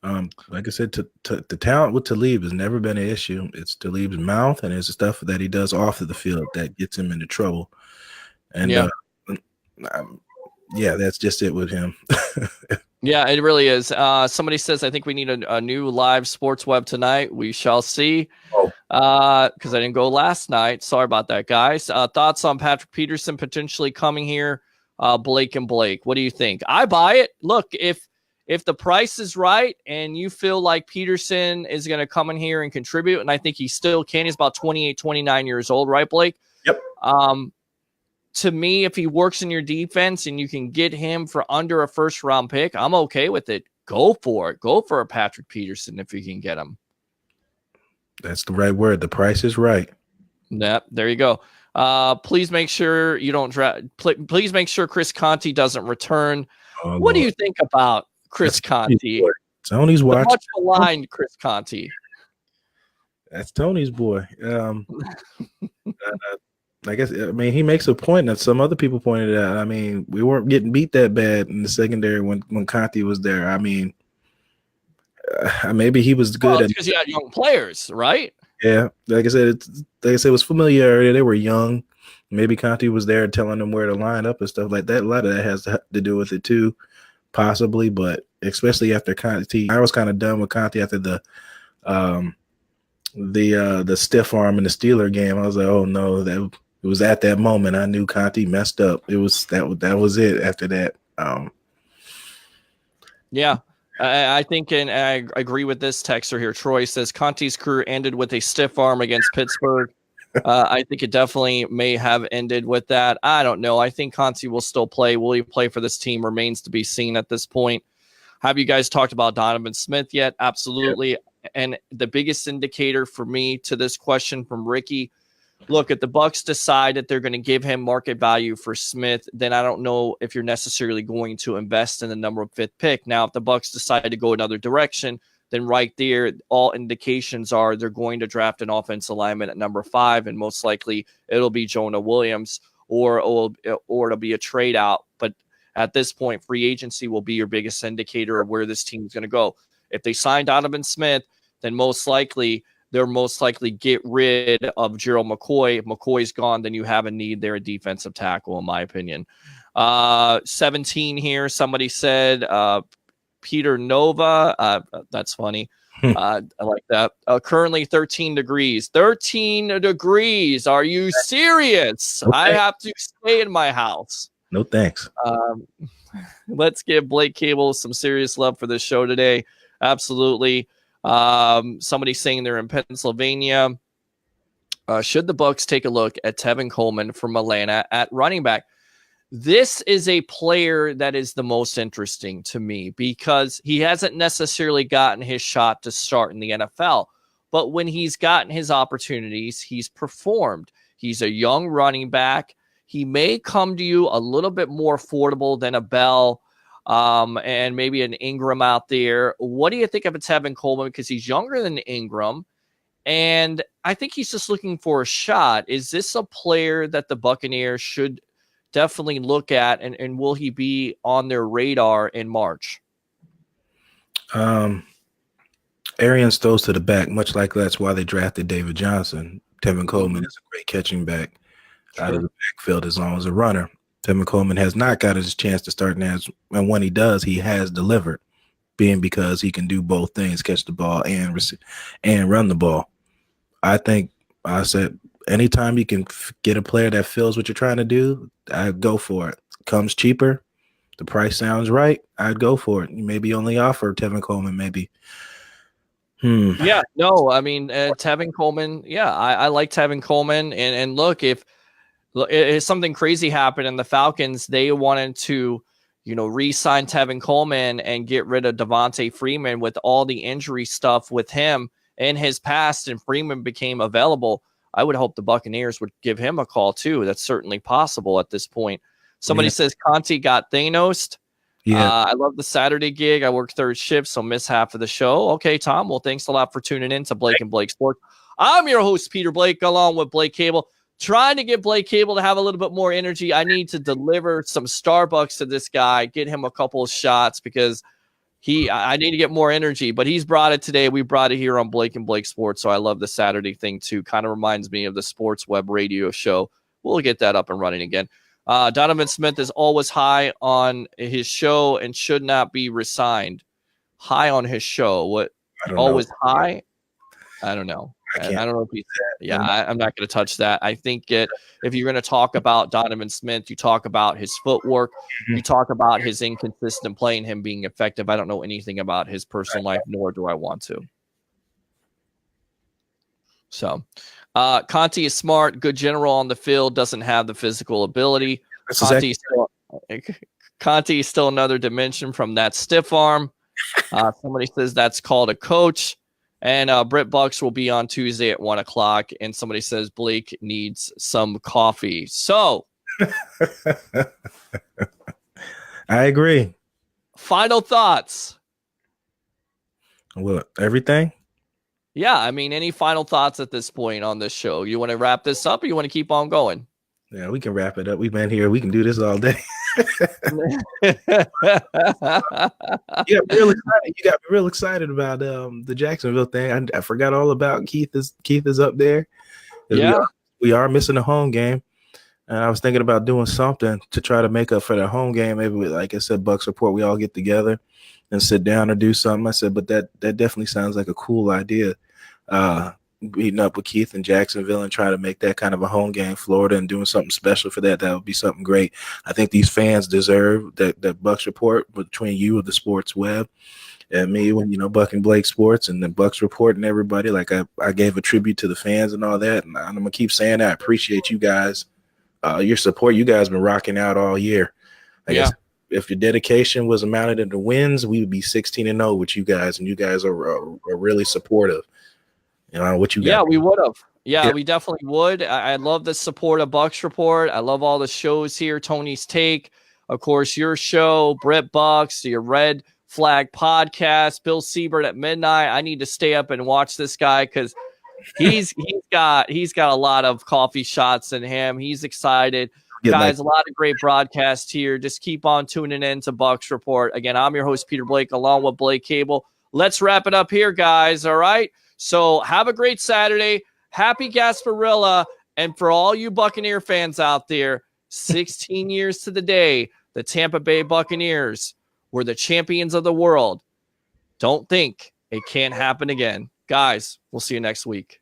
Like I said, the talent with Talib has never been an issue. It's Talib's mouth and it's the stuff that he does off of the field that gets him into trouble. And that's just it with him. Yeah, it really is. Somebody says, I think we need a new live sports web tonight. We shall see. Because I didn't go last night. Sorry about that, guys. Thoughts on Patrick Peterson potentially coming here? Blake and Blake. What do you think? I buy it. Look, if the price is right and you feel like Peterson is going to come in here and contribute, and I think he still can. He's about 28, 29 years old, right, Blake? Yep. to me, if he works in your defense and you can get him for under a first-round pick, I'm okay with it. Go for it. Go for a Patrick Peterson if you can get him. That's the right word. The price is right. Yep, there you go. Please make sure you don't draft. Please make sure Chris Conte doesn't return. What do you think about Chris Conte? Tony's watching. Much maligned Chris Conte. That's Tony's boy. I guess, I mean, he makes a point that some other people pointed out. I mean, we weren't getting beat that bad in the secondary when Conte was there. I mean, maybe he was good because you had young players, right? Yeah, like I said, it was familiarity. They were young. Maybe Conte was there telling them where to line up and stuff like that. A lot of that has to do with it too, possibly. But especially after Conte, I was kind of done with Conte after the stiff arm in the Steeler game. I was like, oh no, it was at that moment I knew Conte messed up. It was that was it. After that, yeah. I think, and I agree with this texter here. Troy says Conte's career ended with a stiff arm against Pittsburgh. I think it definitely may have ended with that. I don't know. I think Conte will still play. Will he play for this team remains to be seen at this point. Have you guys talked about Donovan Smith yet? Absolutely. Yeah. And the biggest indicator for me to this question from Ricky, look, if the Bucs decide that they're going to give him market value for Smith, then I don't know if you're necessarily going to invest in the number of fifth pick. Now, if the Bucs decide to go another direction, then right there, all indications are they're going to draft an offensive lineman at number 5, and most likely it'll be Jonah Williams or it'll be a trade out. But at this point, free agency will be your biggest indicator of where this team is going to go. If they sign Donovan Smith, then they'll most likely get rid of Gerald McCoy. If McCoy's gone, then you have a need there, a defensive tackle, in my opinion. 17 here. Somebody said Peter Nova. That's funny. I like that. Currently 13 degrees. 13 degrees. Are you serious? Okay. I have to stay in my house. No thanks. Let's give Blake Cable some serious love for this show today. Absolutely. Somebody saying they're in Pennsylvania. Should the Bucs take a look at Tevin Coleman from Atlanta at running back? This is a player that is the most interesting to me because he hasn't necessarily gotten his shot to start in the NFL. But when he's gotten his opportunities, he's performed. He's a young running back. He may come to you a little bit more affordable than a Bell and maybe an Ingram out there. What do you think of a Tevin Coleman? Because he's younger than Ingram, and I think he's just looking for a shot. Is this a player that the Buccaneers should definitely look at, and will he be on their radar in March? Arians throws to the back, much like that's why they drafted David Johnson. Tevin Coleman is a great catching back out of the backfield as long as a runner. Tevin Coleman has not got his chance to start now, and when he does, he has delivered, being because he can do both things, catch the ball and run the ball. I think I said anytime you can get a player that feels what you're trying to do, I'd go for it. Comes cheaper, the price sounds right, I'd go for it. You maybe only offer Tevin Coleman maybe. Yeah, no, I mean, Tevin Coleman, yeah, I like Tevin Coleman, and look, if something crazy happened and the Falcons, they wanted to, re-sign Tevin Coleman and get rid of Devontae Freeman with all the injury stuff with him in his past, and Freeman became available, I would hope the Buccaneers would give him a call too. That's certainly possible at this point. Somebody says Conte got Thanos. Yeah, I love the Saturday gig. I work third shift, so miss half of the show. Okay, Tom. Well, thanks a lot for tuning in to Blake and Blake Sports. I'm your host, Peter Blake, along with Blake Cable. Trying to get Blake Cable to have a little bit more energy. I need to deliver some Starbucks to this guy, get him a couple of shots because I need to get more energy. But he's brought it today. We brought it here on Blake and Blake Sports, so I love the Saturday thing too. Kind of reminds me of the Sports Web radio show. We'll get that up and running again. Donovan Smith is always high on his show and should not be resigned. High on his show. What? Always high? I don't know. I don't know if he's I'm not going to touch that. I think if you're going to talk about Donovan Smith, you talk about his footwork, you talk about his inconsistent play and him being effective. I don't know anything about his personal life, nor do I want to. So Conti is smart, good general on the field, doesn't have the physical ability. Conti is still another dimension from that stiff arm. Somebody says that's called a coach. And Britt Bucks will be on Tuesday at 1 o'clock. And somebody says Blake needs some coffee. So I agree. Final thoughts. What, everything? Yeah, I mean, any final thoughts at this point on this show? You want to wrap this up or you want to keep on going? Yeah, we can wrap it up. We've been here. We can do this all day. You got me real excited about the Jacksonville thing. I forgot all about Keith is up there. Yeah. We are missing a home game. And I was thinking about doing something to try to make up for the home game. Maybe like I said, Bucks Report, we all get together and sit down or do something. I said, but that definitely sounds like a cool idea. Meeting up with Keith in Jacksonville and try to make that kind of a home game, Florida, and doing something special for that. That would be something great. I think these fans deserve that Bucks Report between you and the sports web and me, when Buck and Blake Sports and the Bucks Report and everybody. Like I gave a tribute to the fans and all that, and I'm gonna keep saying that. I appreciate you guys, your support. You guys been rocking out all year. I guess if your dedication was amounted into wins, we would be 16-0 with you guys, and you guys are really supportive. What you got? Yeah, we would have. Yeah, we definitely would. I love the support of Bucks Report. I love all the shows here. Tony's Take, of course, your show, Britt Bucks, your Red Flag podcast, Bill Siebert at midnight. I need to stay up and watch this guy because he's got a lot of coffee shots in him. He's excited. Guys, a lot of great broadcasts here. Just keep on tuning in to Bucks Report. Again, I'm your host, Peter Blake, along with Blake Cable. Let's wrap it up here, guys. All right. So have a great Saturday. Happy Gasparilla. And for all you Buccaneer fans out there, 16 years to the day, the Tampa Bay Buccaneers were the champions of the world. Don't think it can't happen again. Guys, we'll see you next week.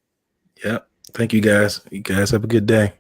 Yep. Thank you, guys. You guys have a good day.